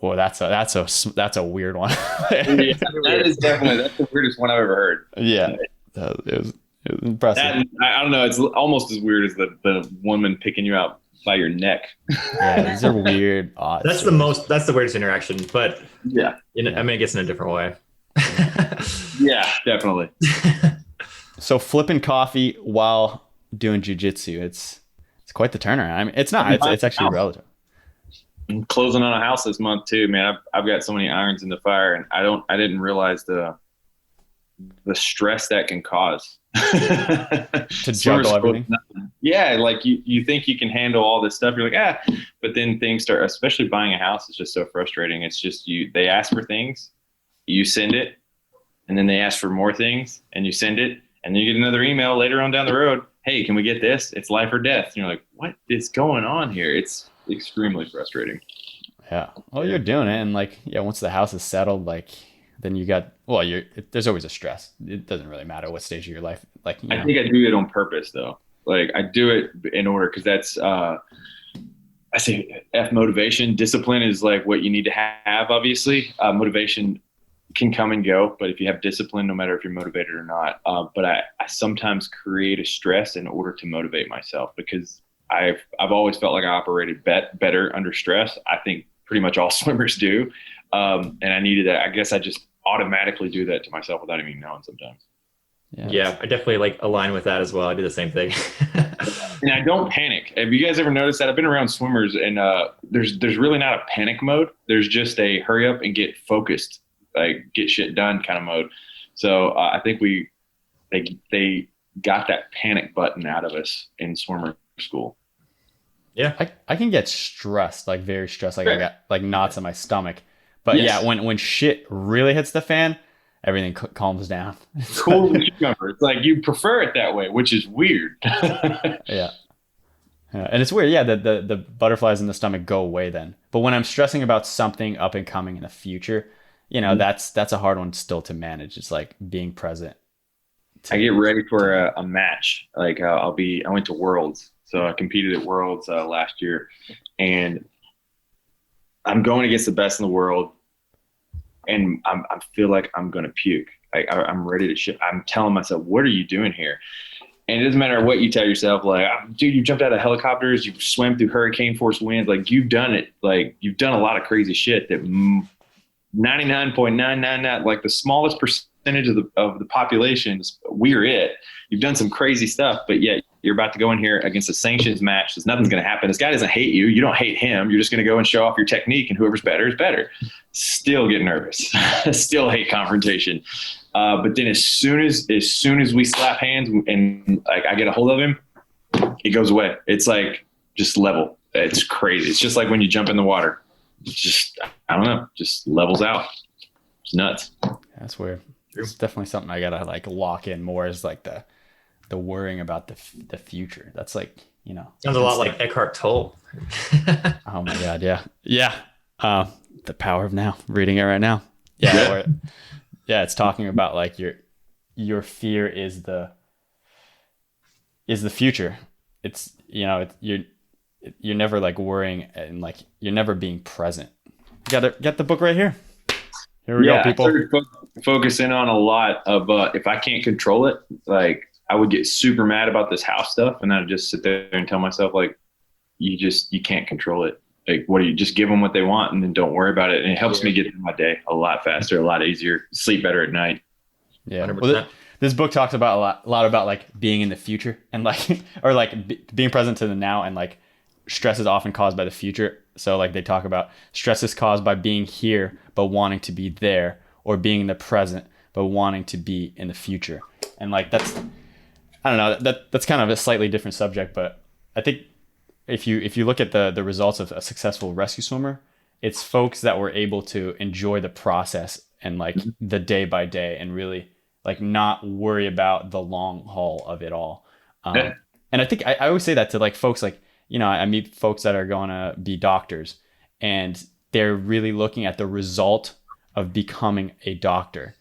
a weird one. That's the weirdest one I've ever heard. Yeah, it was impressive. I don't know. It's almost as weird as the woman picking you out by your neck. Yeah, these are weird. That's the weirdest interaction. But yeah, I guess in a different way. Yeah, definitely. So flipping coffee while doing jiu-jitsu, it's quite the turnaround. I mean, it's not. It's actually relative. I'm closing on a house this month too, man. I've got so many irons in the fire, and I didn't realize the stress that can cause. To juggle everything. Yeah, like you think you can handle all this stuff. You're like, but then things start, especially buying a house is just so frustrating. It's just they ask for things, you send it, and then they ask for more things, and you send it, and then you get another email later on down the road. Hey, can we get this? It's life or death. And you're like, what is going on here? It's extremely frustrating. Yeah. Well, you're doing it, and like, once the house is settled, like, then you got, there's always a stress. It doesn't really matter what stage of your life. Like, I think I do it on purpose though. Like I do it in order, because that's I say motivation. Discipline is like what you need to have. Obviously, motivation can come and go, but if you have discipline, no matter if you're motivated or not. But I sometimes create a stress in order to motivate myself, because I've always felt like I operated better under stress. I think pretty much all swimmers do. And I needed that. I guess I just automatically do that to myself without even knowing sometimes. Yeah, I definitely like align with that as well. I do the same thing. And I don't panic. Have you guys ever noticed that? I've been around swimmers, and there's really not a panic mode. There's just a hurry up and get focused, like get shit done kind of mode. So I think they got that panic button out of us in swimmer school. Yeah, I can get stressed, like very stressed, like I got like knots in my stomach. But yes. Yeah, when shit really hits the fan, everything calms down. Cool cucumber. It's like you prefer it that way, which is weird. Yeah, and it's weird. Yeah, the butterflies in the stomach go away then. But when I'm stressing about something up and coming in the future, that's a hard one still to manage. It's like being present. I get ready for a match. Like I went to Worlds, so I competed at Worlds last year, and I'm going against the best in the world, and I feel like I'm going to puke. I'm ready to shit. I'm telling myself, what are you doing here? And it doesn't matter what you tell yourself, like, dude, you jumped out of helicopters, you swam through hurricane force winds, like you've done it. Like you've done a lot of crazy shit that 99.999, like the smallest percentage of the population, we're it. You've done some crazy stuff, but yet you're about to go in here against a sanctions match. So nothing's going to happen. This guy doesn't hate you. You don't hate him. You're just going to go and show off your technique, and whoever's better is better. Still get nervous. Still hate confrontation. But then as soon as we slap hands and like I get a hold of him, it goes away. It's like just level. It's crazy. It's just like when you jump in the water. It's just, I don't know, just levels out. It's nuts. That's weird. It's definitely something I gotta like lock in more, is like the worrying about the future. That's like you know. Sounds a lot like Eckhart Tolle. Oh my God. Yeah. Yeah. The Power of Now, reading it right now. Yeah. It's talking about like your fear is the future. It's, you know, you're never like worrying and like you're never being present. You gotta get the book right here. Here we go, people. I started focusing on a lot of if I can't control it, like I would get super mad about this house stuff, and I'd just sit there and tell myself like, you can't control it. Like, what do you just give them what they want and then don't worry about it? And it helps me get through my day a lot faster, a lot easier, sleep better at night. Yeah. Well, this book talks about a lot about like being in the future and like, or like being present to the now, and like stress is often caused by the future. So like they talk about stress is caused by being here, but wanting to be there, or being in the present, but wanting to be in the future. And like, that's, I don't know, that's kind of a slightly different subject, but I think if you look at the results of a successful rescue swimmer, it's folks that were able to enjoy the process and like the day by day, and really like not worry about the long haul of it all. And I think I always say that to like folks, like, you know, I meet folks that are going to be doctors, and they're really looking at the result of becoming a doctor.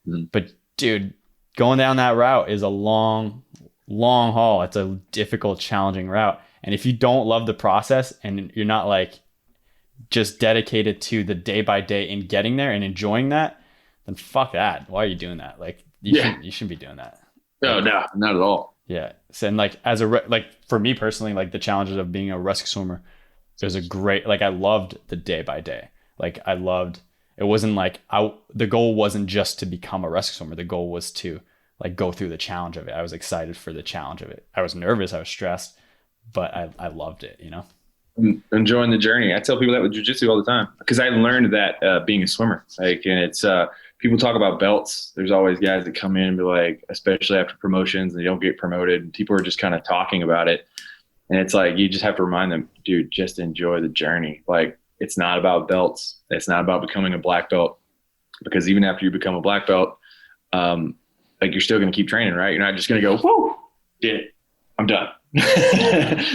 But dude, going down that route is a long haul. It's a difficult, challenging route. And if you don't love the process and you're not like just dedicated to the day by day in getting there and enjoying that, then fuck that. Why are you doing that? Like you shouldn't be doing that. No, not at all. Yeah. So, and like like for me personally, like the challenges of being a rescue swimmer, there's a great, like I loved the day by day. Like I loved, it wasn't like the goal wasn't just to become a rescue swimmer. The goal was to like go through the challenge of it. I was excited for the challenge of it. I was nervous, I was stressed, but I loved it, you know? Enjoying the journey. I tell people that with jiu-jitsu all the time, because I learned that being a swimmer. Like, and it's people talk about belts. There's always guys that come in and be like, especially after promotions, and they don't get promoted. People are just kind of talking about it, and it's like you just have to remind them, dude, just enjoy the journey. Like, it's not about belts. It's not about becoming a black belt, because even after you become a black belt, like you're still going to keep training, right? You're not just going to go, whoa, did it, I'm done.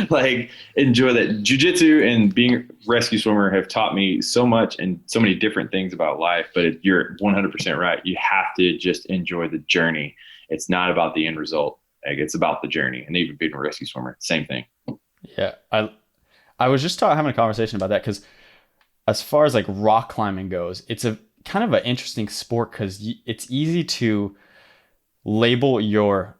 Like, enjoy that. Jiu-jitsu and being a rescue swimmer have taught me so much and so many different things about life, but you're 100% right. You have to just enjoy the journey. It's not about the end result. Like, it's about the journey. And even being a rescue swimmer, same thing. Yeah. I was just having a conversation about that, because as far as like rock climbing goes, it's a kind of an interesting sport, because it's easy to label your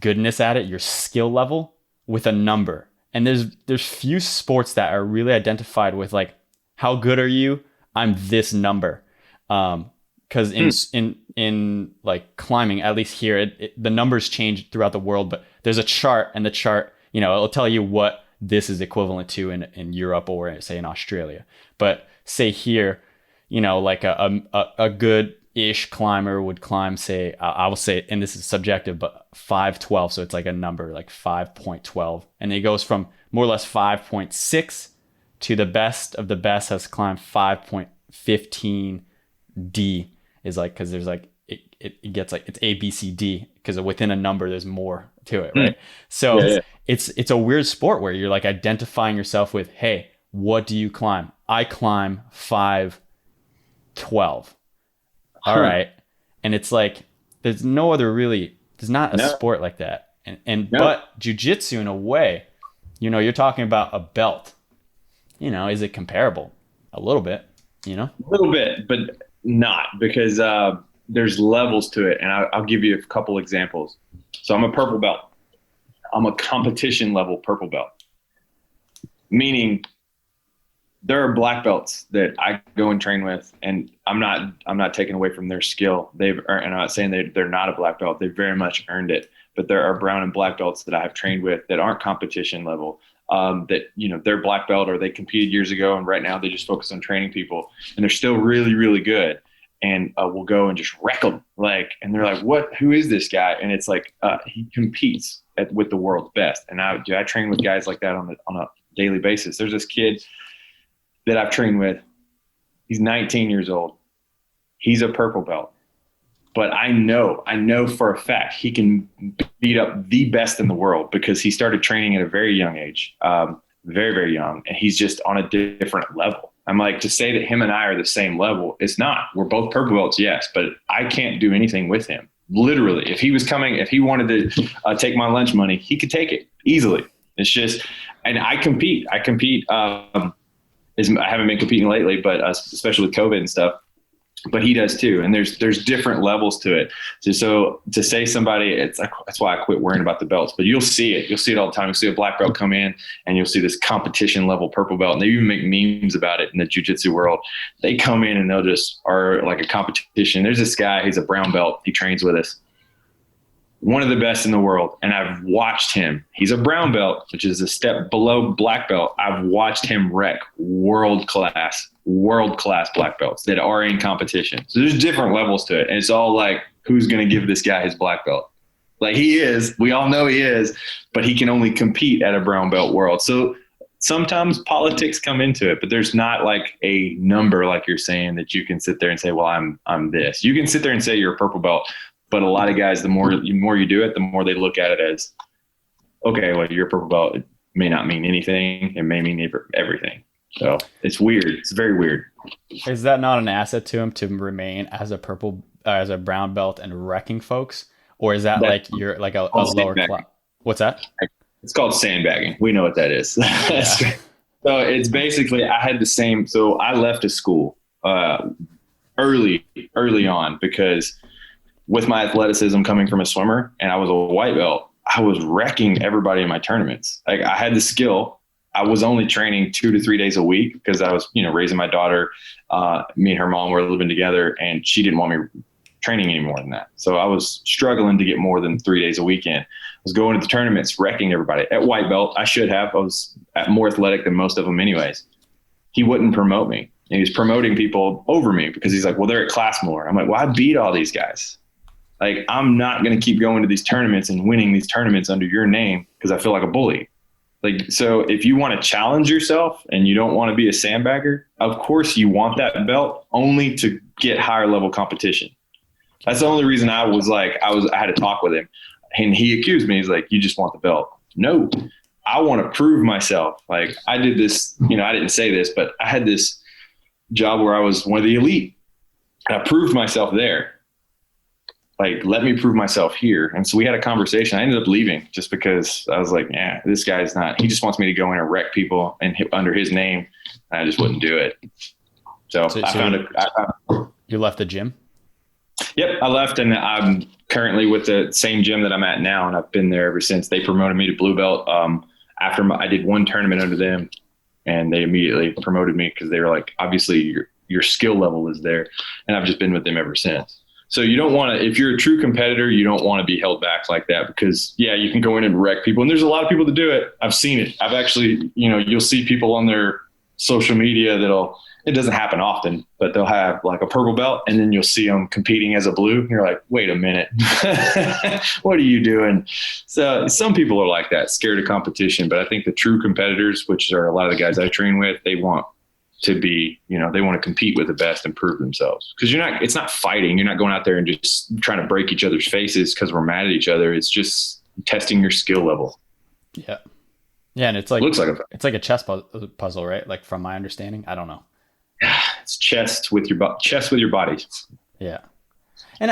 goodness at it, your skill level, with a number. And there's few sports that are really identified with like, how good are you? I'm this number. Because in like climbing, at least here, the numbers change throughout the world, but there's a chart, and the chart, you know, it'll tell you what this is equivalent to in Europe, or say in Australia. But say here, you know, like a good-ish climber would climb, say, I will say, and this is subjective, but 512. So it's like a number like 5.12. And it goes from more or less 5.6 to the best of the best has climbed 5.15. D is like, because there's like, it gets like, it's A, B, C, D, because within a number, there's more to it, right? So it's a weird sport where you're like identifying yourself with, hey, what do you climb? I climb 512. All right. And it's like, there's no other really, there's not a sport like that. But jiu-jitsu, in a way, you know, you're talking about a belt, you know, is it comparable? A little bit, you know? A little bit, but not, because there's levels to it. And I'll give you a couple examples. So I'm a purple belt. I'm a competition level purple belt, meaning there are black belts that I go and train with, and I'm not taking away from their skill. They've earned, and I'm not saying they're not a black belt. They very much earned it. But there are brown and black belts that I have trained with that aren't competition level. That, you know, they're black belt, or they competed years ago, and right now they just focus on training people, and they're still really, really good. And we'll go and just wreck them, like, and they're like, "What? Who is this guy?" And it's like he competes with the world's best. And I train with guys like that on a daily basis. There's this kid that I've trained with. He's 19 years old. He's a purple belt. but I know for a fact he can beat up the best in the world because he started training at a very young age, very, very young. And he's just on a different level. I'm like, to say that him and I are the same level, it's not. We're both purple belts, yes, but I can't do anything with him. Literally, if he wanted to take my lunch money, he could take it easily. It's just, and I compete. I haven't been competing lately, but especially with COVID and stuff. But he does too, and there's different levels to it. So to say somebody, that's why I quit worrying about the belts. But you'll see it all the time. You'll see a black belt come in, and you'll see this competition level purple belt, and they even make memes about it in the jiu-jitsu world. They come in and they'll just are like a competition. There's this guy, he's a brown belt. He trains with us, one of the best in the world, and I've watched him. He's a brown belt, which is a step below black belt. I've watched him wreck world class black belts that are in competition. So there's different levels to it. And it's all like, who's going to give this guy his black belt? Like, he is, we all know he is, but he can only compete at a brown belt world. So sometimes politics come into it, but there's not like a number, like you're saying, that you can sit there and say, well, I'm this. You can sit there and say you're a purple belt, but a lot of guys, the more you do it, the more they look at it as, okay, well, you're a purple belt. It may not mean anything. It may mean everything. So it's weird. It's very weird. Is that not an asset to him to remain as a brown belt and wrecking folks? Or is that like you're like a lower class? What's that? It's called sandbagging. We know what that is. Yeah. So it's basically, I had the same. So I left a school early on because with my athleticism coming from a swimmer, and I was a white belt, I was wrecking everybody in my tournaments. Like, I had the skill. I was only training 2 to 3 days a week because I was, raising my daughter. Me and her mom were living together, and she didn't want me training any more than that. So I was struggling to get more than 3 days a weekend. I was going to the tournaments, wrecking everybody. At white belt, I should have. I was more athletic than most of them anyways. He wouldn't promote me. And he was promoting people over me because he's like, well, they're at class more. I'm like, well, I beat all these guys. Like, I'm not going to keep going to these tournaments and winning these tournaments under your name because I feel like a bully. Like, so if you want to challenge yourself and you don't want to be a sandbagger, of course you want that belt only to get higher level competition. That's the only reason I had to talk with him, and he accused me. He's like, you just want the belt. No, I want to prove myself. Like, I did this, I didn't say this, but I had this job where I was one of the elite, and I proved myself there. Like, let me prove myself here. And so we had a conversation. I ended up leaving just because I was like, yeah, this guy's not, he just wants me to go in and wreck people and hit under his name. And I just wouldn't do it. So I found you left the gym? Yep. I left, and I'm currently with the same gym that I'm at now. And I've been there ever since. They promoted me to blue belt. After I did one tournament under them, and they immediately promoted me because they were like, obviously your skill level is there. And I've just been with them ever since. So you don't want to, if you're a true competitor, you don't want to be held back like that because, yeah, you can go in and wreck people. And there's a lot of people that do it. I've seen it. I've actually, you'll see people on their social media it doesn't happen often, but they'll have like a purple belt, and then you'll see them competing as a blue. And you're like, wait a minute, what are you doing? So some people are like that, scared of competition. But I think the true competitors, which are a lot of the guys I train with, they want to be, they want to compete with the best and prove themselves. Because it's not fighting. You're not going out there and just trying to break each other's faces because we're mad at each other. It's just testing your skill level. Yeah. Yeah. And it's like, it's like a chess puzzle, right? Like, from my understanding, I don't know. It's chess with your body. Yeah. And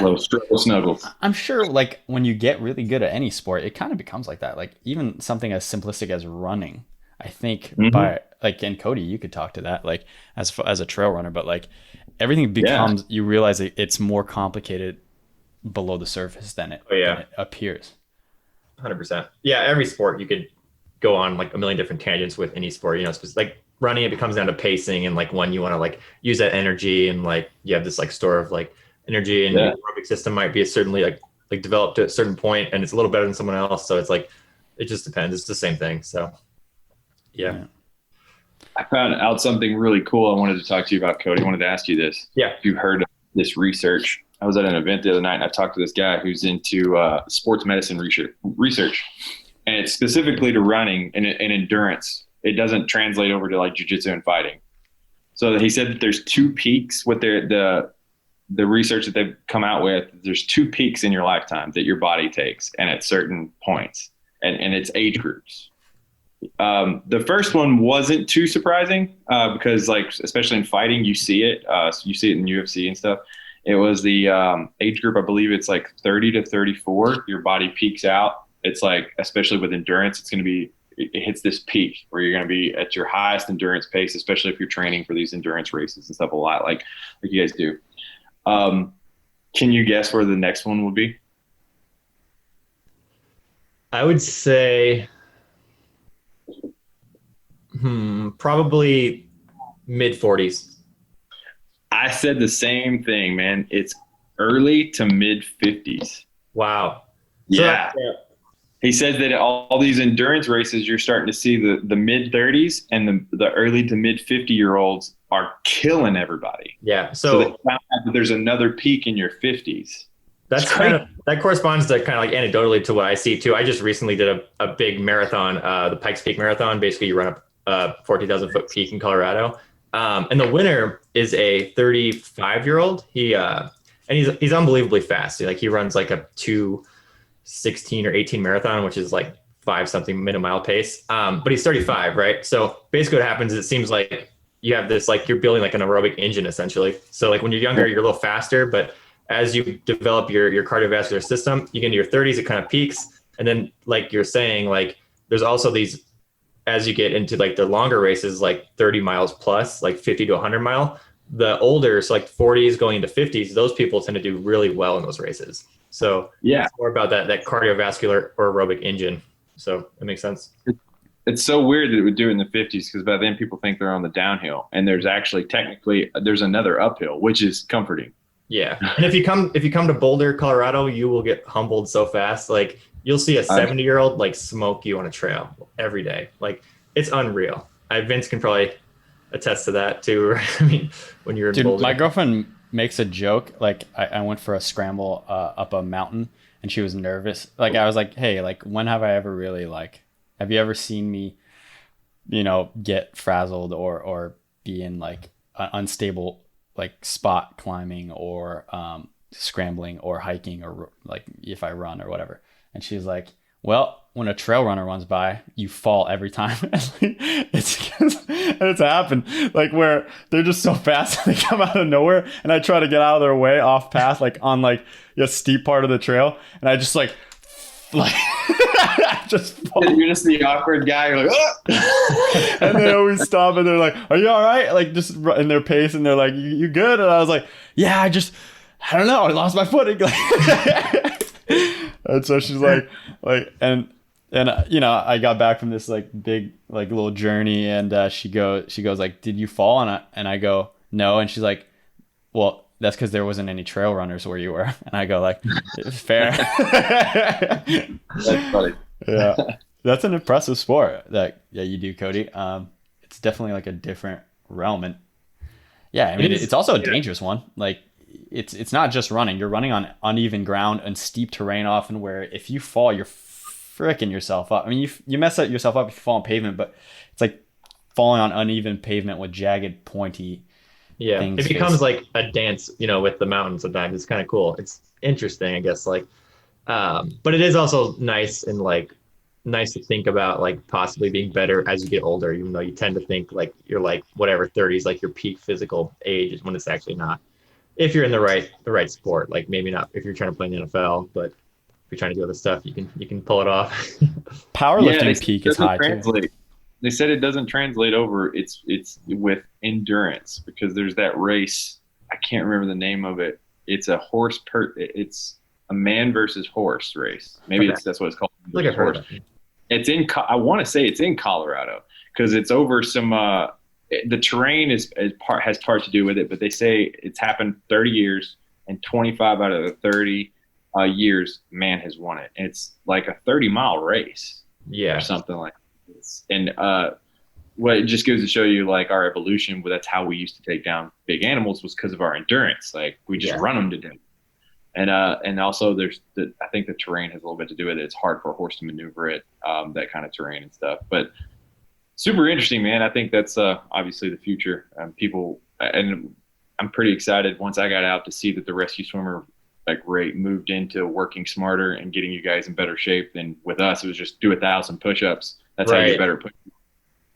snuggles. I'm sure, like, when you get really good at any sport, it kind of becomes like that. Like, even something as simplistic as running, I think by like, and Cody, you could talk to that, like, as a trail runner, but like, everything becomes, you realize it's more complicated below the surface than it appears. 100%. Yeah. Every sport you could go on like a million different tangents with any sport, like running, it comes down to pacing and like when you want to like use that energy, and like you have this like store of like energy, and your aerobic system might be certainly like developed to a certain point, and it's a little better than someone else. So it's like, it just depends. It's the same thing. So yeah. I found out something really cool I wanted to talk to you about, Cody. I wanted to ask you this. Yeah. If you heard of this research. I was at an event the other night, and I talked to this guy who's into sports medicine research. And it's specifically to running and endurance. It doesn't translate over to like jiu-jitsu and fighting. So he said that there's two peaks with the the research that they've come out with, there's 2 peaks in your lifetime that your body takes, and at certain points, and it's age groups. The first one wasn't too surprising because, like, especially in fighting, you see it. You see it in UFC and stuff. It was the age group, I believe it's like 30 to 34. Your body peaks out. It's like, especially with endurance, it's going to be, it hits this peak where you're going to be at your highest endurance pace, especially if you're training for these endurance races and stuff a lot, like you guys do. Can you guess where the next one would be? I would say probably mid 40s. I said the same thing, man. It's early to mid 50s. Wow. Yeah. He says that all these endurance races, you're starting to see the mid 30s and the early to mid 50-year-olds are killing everybody. Yeah. So they found out that there's another peak in your 50s. That's kind of, that corresponds to kind of like anecdotally to what I see too. I just recently did a big marathon, the Pikes Peak Marathon. Basically, you run up a 14,000 foot peak in Colorado. And the winner is a 35-year-old. And he's unbelievably fast. He runs like a 2:16 or 18 marathon, which is like 5-something minute mile pace. But he's 35, right? So basically what happens is it seems like you have this, like you're building like an aerobic engine essentially. So like when you're younger, you're a little faster, but as you develop your cardiovascular system, you get into your 30s, it kind of peaks. And then like you're saying, like there's also these, as you get into like the longer races, like 30 miles plus, like 50 to 100 mile, the older, so like 40s going into 50s, those people tend to do really well in those races. So yeah, it's more about that cardiovascular or aerobic engine. So it makes sense. It's so weird that it would do it in the 50s because by then people think they're on the downhill, and there's actually technically there's another uphill, which is comforting. Yeah, and if you come to Boulder, Colorado, you will get humbled so fast. Like you'll see a 70-year-old like smoke you on a trail every day. Like it's unreal. Vince can probably attest to that too. I mean, when you're in Boulder. My girlfriend makes a joke. Like I went for a scramble up a mountain, and she was nervous. Like I was like, hey, like when have I ever really have you ever seen me, get frazzled or be in like an unstable like spot climbing or scrambling or hiking or like if I run or whatever? And she's like, well, when a trail runner runs by, you fall every time. It's happened like where they're just so fast they come out of nowhere, and I try to get out of their way off path, like on like a steep part of the trail, and I just like just fall. You're just the awkward guy. You're like, oh! And they always stop and they're like, are you all right? Like just in their pace, and they're like, you good? And I was like, yeah, I don't know, I lost my footing. And so she's like and I got back from this like big like little journey, and she goes like, did you fall? And I go, no. And she's like, well, that's because there wasn't any trail runners where you were. And I go like, it's fair. That's funny. Yeah, that's an impressive sport that you do, Cody. It's definitely like a different realm, and yeah, I mean it's also a dangerous one. Like it's not just running. You're running on uneven ground and steep terrain often, where if you fall, you're fricking yourself up. I mean, you mess up yourself up if you fall on pavement, but it's like falling on uneven pavement with jagged, pointy. Yeah, it becomes like a dance, with the mountain. Sometimes it's kind of cool. It's interesting, I guess. Like, but it is also nice to think about like possibly being better as you get older. Even though you tend to think like you're like whatever 30s, like your peak physical age, is when it's actually not. If you're in the right sport, like maybe not if you're trying to play in the NFL, but if you're trying to do other stuff, you can pull it off. Powerlifting peak is high too. They said it doesn't translate over. It's with endurance, because there's that race. I can't remember the name of it. It's a it's a man versus horse race. Maybe that's what it's called. Like I've heard of it. It's in. I want to say it's in Colorado, because it's over some. The terrain has part to do with it, but they say it's happened 30 years, and 25 out of the 30 years, man has won it. And it's like a 30-mile race, or something like. And what it just goes to show you, like, our evolution, that's how we used to take down big animals, was because of our endurance. Like, we just run them to death. And also I think the terrain has a little bit to do with it. It's hard for a horse to maneuver it, that kind of terrain and stuff. But super interesting, man. I think that's obviously the future. People, and I'm pretty excited once I got out to see that the rescue swimmer like rate moved into working smarter and getting you guys in better shape than with us. It was just do 1,000 push-ups. That's how you get better.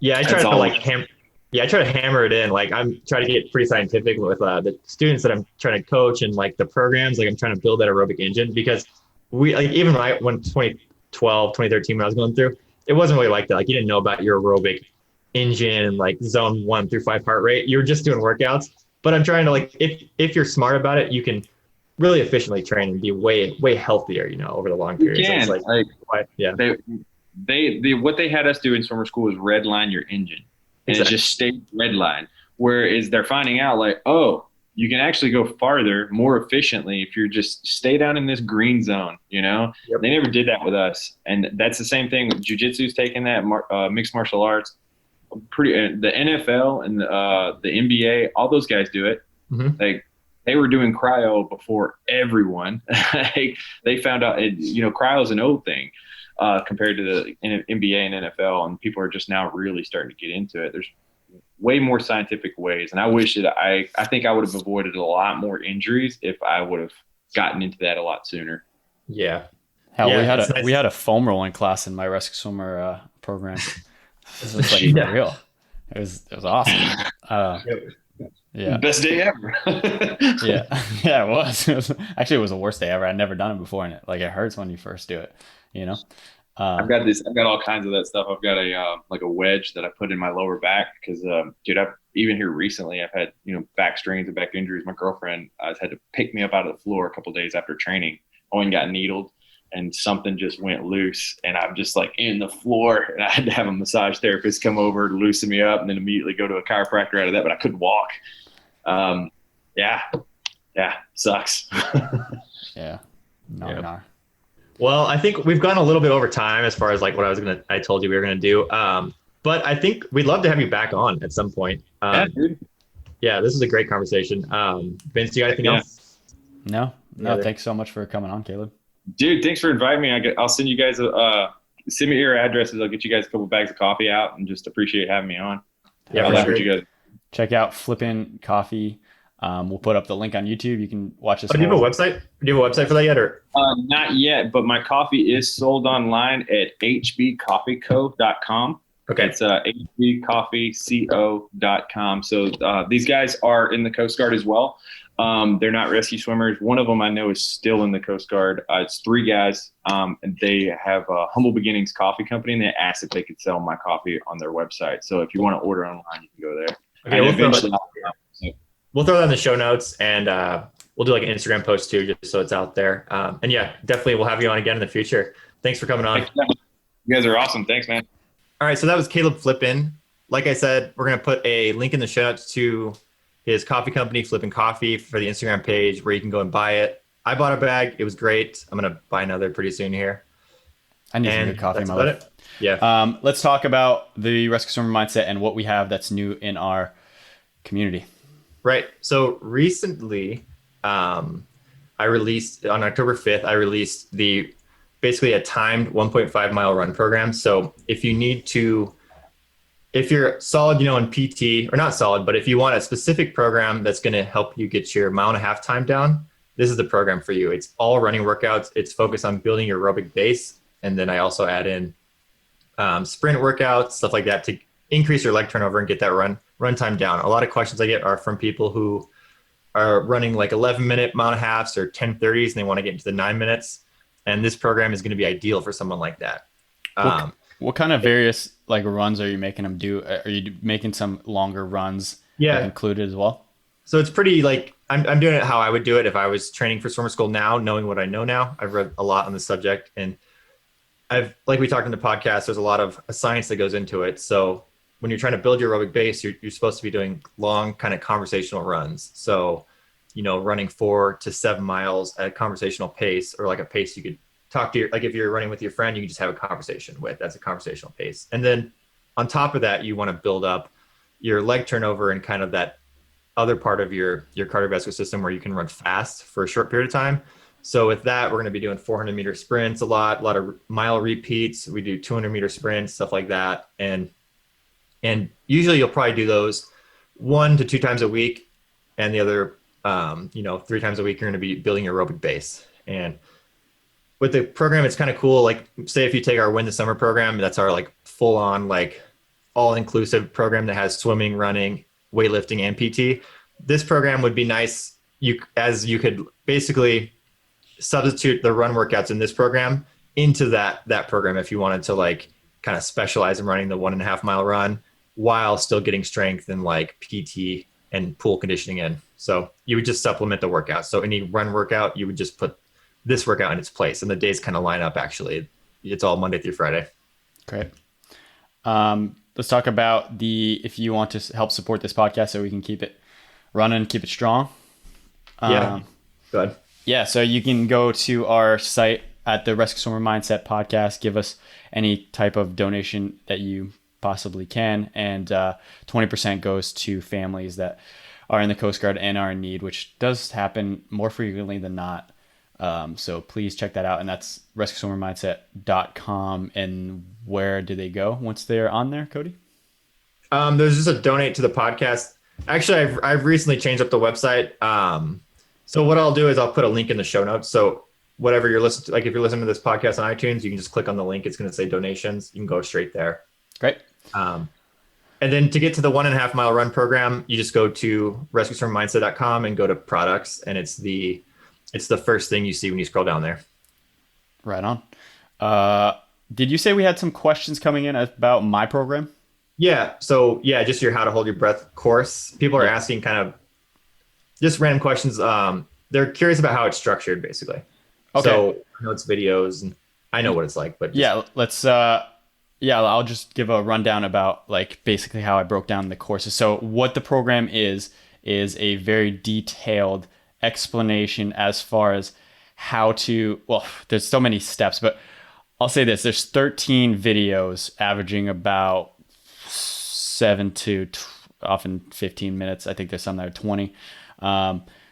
Yeah, I try to hammer it in. Like I'm trying to get pretty scientific with the students that I'm trying to coach and like the programs. Like I'm trying to build that aerobic engine because we like even when 2012, 2013 when I was going through, it wasn't really like that. Like you didn't know about your aerobic engine and like zone 1 through 5 heart rate. You were just doing workouts. But I'm trying to like if you're smart about it, you can really efficiently train and be way healthier, you know, over the long period. You can. So it's like yeah. They what they had us do in swimmer school is redline your engine. And It just stayed redline. Whereas they're finding out like, oh, you can actually go farther more efficiently if you're just stay down in this green zone, you know? Yep. They never did that with us. And that's the same thing with Jiu-Jitsu's taking that, mixed martial arts. The NFL and the NBA, all those guys do it. Mm-hmm. Like they were doing cryo before everyone. They found out, cryo is an old thing compared to the NBA and NFL, and people are just now really starting to get into it. There's way more scientific ways, and I wish that I think I would have avoided a lot more injuries if I would have gotten into that a lot sooner. Yeah. Hell, we had a foam rolling class in my rescue swimmer program. This was like real. It was awesome. Yeah. Best day ever. Yeah, it was. It was the worst day ever. I'd never done it before, and it hurts when you first do it, you know? I've got all kinds of that stuff. I've got a wedge that I put in my lower back because, dude, I've even here recently, I've had, back strains and back injuries. My girlfriend had to pick me up out of the floor a couple of days after training. I went and got needled and something just went loose and I'm just like in the floor and I had to have a massage therapist come over to loosen me up and then immediately go to a chiropractor out of that, but I couldn't walk. Yeah, sucks. Yeah. No. Well, I think we've gone a little bit over time as far as like what I told you we were going to do. But I think we'd love to have you back on at some point. Dude. Yeah, this is a great conversation. Vince, do you got anything else? No. Thanks so much for coming on, Caleb. Dude, thanks for inviting me. I'll send you guys send me your addresses. I'll get you guys a couple bags of coffee out and just appreciate having me on. Yeah, for sure. You guys. Check out Flippin Coffee. We'll put up the link on YouTube. You can watch this. Do you have a website? Do you have a website for that yet, or? Not yet, but my coffee is sold online at 𝐕coffeeco.com. Okay. It's 𝐕coffeeco.com. So these guys are in the Coast Guard as well. They're not rescue swimmers. One of them I know is still in the Coast Guard. It's 3 guys, and they have a Humble Beginnings coffee company, and they asked if they could sell my coffee on their website. So if you want to order online, you can go there. Okay, we'll throw that in the show notes, and we'll do like an Instagram post too, just so it's out there. And yeah, definitely we'll have you on again in the future. Thanks for coming on. You guys are awesome. Thanks, man. All right, so that was Caleb Flippin. Like I said, we're going to put a link in the show notes to his coffee company, Flippin Coffee, for the Instagram page where you can go and buy it. I bought a bag. It was great. I'm going to buy another pretty soon here. I need some good coffee in my life. Yeah. Let's talk about the rescue swimmer mindset and what we have that's new in our community. Right. So recently, I released on October 5th, I released basically a timed 1.5 mile run program. So if you're solid, in PT, or not solid, but if you want a specific program that's going to help you get your 1.5 mile time down, this is the program for you. It's all running workouts. It's focused on building your aerobic base. And then I also add in sprint workouts, stuff like that to increase your leg turnover and get that run time down. A lot of questions I get are from people who are running like 11-minute mile and a halves or 10:30s, and they want to get into the 9 minutes. And this program is going to be ideal for someone like that. What kind of various like runs are you making them do? Are you making some longer runs included as well? So it's pretty like I'm doing it how I would do it if I was training for swimmer school now, knowing what I know now. I've read a lot on the subject, and like we talked in the podcast, there's a lot of science that goes into it. So when you're trying to build your aerobic base, you're supposed to be doing long kind of conversational runs. So, running 4 to 7 miles at a conversational pace, or like a pace you could talk to like if you're running with your friend, you can just have a conversation with. That's a conversational pace. And then on top of that, you want to build up your leg turnover and kind of that other part of your cardiovascular system where you can run fast for a short period of time. So with that, we're going to be doing 400-meter sprints a lot of mile repeats. We do 200-meter sprints, stuff like that. And usually you'll probably do those 1 to 2 times a week. and the other, 3 times a week, you're going to be building your aerobic base. And with the program, it's kind of cool. Like, say if you take our Win the Summer program, that's our like full on, like all inclusive program that has swimming, running, weightlifting, and PT. This program would be nice. You could basically substitute the run workouts in this program into that program if you wanted to like kind of specialize in running the 1.5 mile run while still getting strength and like PT and pool conditioning in. So you would just supplement the workout. So any run workout, you would just put this workout in its place, and the days kind of line up. Actually, it's all Monday through Friday. Great. Let's talk about if you want to help support this podcast so we can keep it running, keep it strong. Yeah. Good. Yeah. So you can go to our site at the Rescue Swimmer Mindset Podcast, give us any type of donation that you possibly can. And 20% goes to families that are in the Coast Guard and are in need, which does happen more frequently than not. So please check that out. And that's rescueswimmermindset.com. And where do they go once they're on there, Cody? There's just a donate to the podcast. Actually, I've recently changed up the website. So what I'll do is I'll put a link in the show notes. So whatever you're listening to, like if you're listening to this podcast on iTunes, you can just click on the link. It's going to say donations. You can go straight there. Great. And then to get to the 1.5 mile run program, you just go to rescueswimmermindset.com and go to products. And it's the first thing you see when you scroll down there. Right on. Did you say we had some questions coming in about my program? Yeah. So yeah, just your How to Hold Your Breath course. People are asking kind of just random questions. They're curious about how it's structured, basically. Okay. So I know it's videos and I know what it's like, but I'll just give a rundown about like basically how I broke down the courses. So what the program is a very detailed explanation as far as how to, there's so many steps, but I'll say this, there's 13 videos averaging about 7 to often 15 minutes. I think there's some that are 20.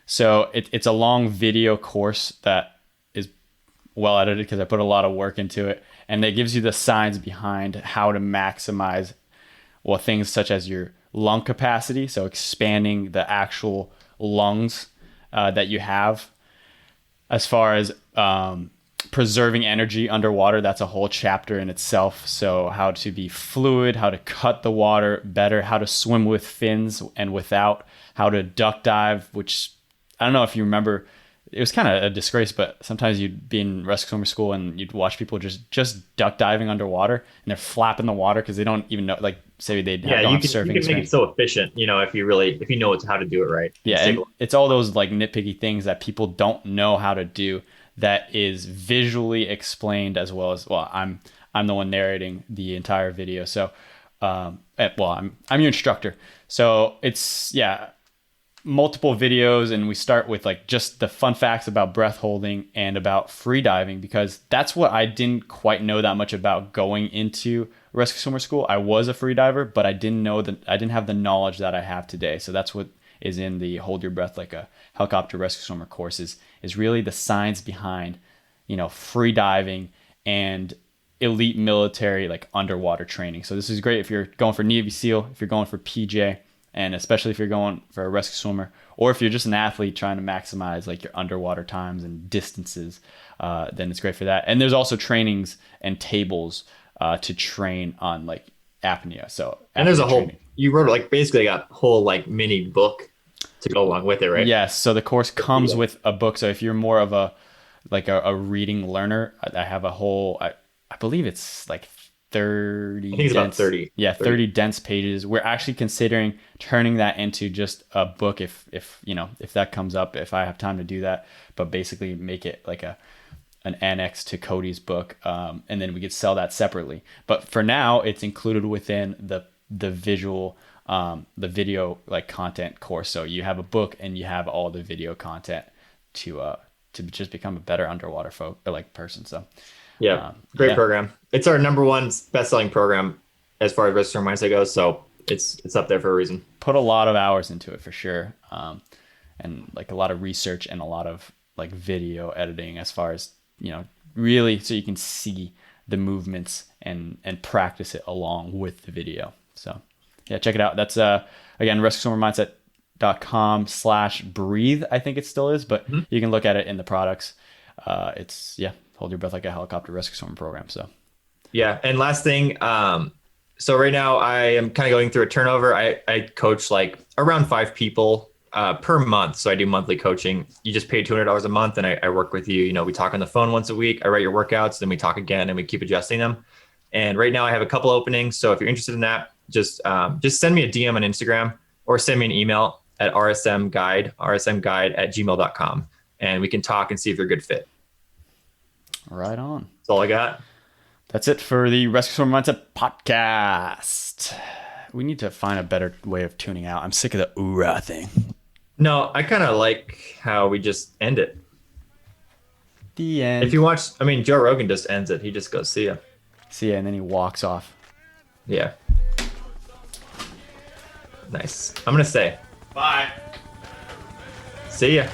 So it's a long video course that is well edited because I put a lot of work into it. And it gives you the science behind how to maximize things such as your lung capacity. So expanding the actual lungs that you have, as far as preserving energy underwater. That's a whole chapter in itself. So how to be fluid, how to cut the water better, how to swim with fins and without, how to duck dive, which I don't know if you remember, it was kind of a disgrace, but sometimes you'd be in rescue swimmer school and you'd watch people just duck diving underwater and they're flapping the water because they don't even know, like say they don't have surfing. You can make it so efficient, if you know how to do it right. Yeah, and it's all those like nitpicky things that people don't know how to do that is visually explained as well as, I'm the one narrating the entire video. So, I'm your instructor. So it's, multiple videos, and we start with like just the fun facts about breath holding and about free diving, because that's what I didn't quite know that much about going into rescue swimmer school. I was a free diver, but I didn't have the knowledge that I have today. So that's what is in the Hold Your Breath Like a Helicopter Rescue Swimmer courses, is really the science behind, free diving and elite military like underwater training. So this is great if you're going for Navy SEAL, if you're going for PJ, and especially if you're going for a rescue swimmer, or if you're just an athlete trying to maximize like your underwater times and distances, then it's great for that. And there's also trainings and tables to train on like apnea. So and there's a whole training. You wrote like basically a whole like mini book to go along with it, right? Yes. So the course comes with a book. So if you're more of a reading learner, I have a whole. I believe it's like 30. I think it's about 30. Yeah, 30 dense pages. We're actually considering turning that into just a book if that comes up, if I have time to do that, but basically make it like an annex to Cody's book, and then we could sell that separately. But for now, it's included within the visual, the video like content course. So you have a book and you have all the video content to just become a better underwater person. So great program. It's our #1 best-selling program as far as rescue swimmer mindset goes. So it's up there for a reason. Put a lot of hours into it for sure, and like a lot of research and a lot of like video editing as far as really so you can see the movements and practice it along with the video. So check it out. That's again rescue swimmer mindset coastguard.com/breathe, I think it still is, but you can look at it in the products. It's hold your breath like a helicopter rescue swimmer program. So yeah. And last thing, so right now I am kind of going through a turnover. I coach like around 5 people per month. So I do monthly coaching. You just pay $200 a month and I work with you. You know, we talk on the phone once a week. I write your workouts, then we talk again and we keep adjusting them. And right now I have a couple openings. So if you're interested in that, just send me a DM on Instagram or send me an email at rsmguide@gmail.com. And we can talk and see if you're a good fit. Right on. That's all I got. That's it for the Rescue Swimmer Mindset podcast. We need to find a better way of tuning out. I'm sick of the oorah thing. No, I kind of like how we just end it. The end. If you watch, I mean, Joe Rogan just ends it. He just goes, see ya. See ya, and then he walks off. Yeah. Nice. I'm going to say. Bye. See ya.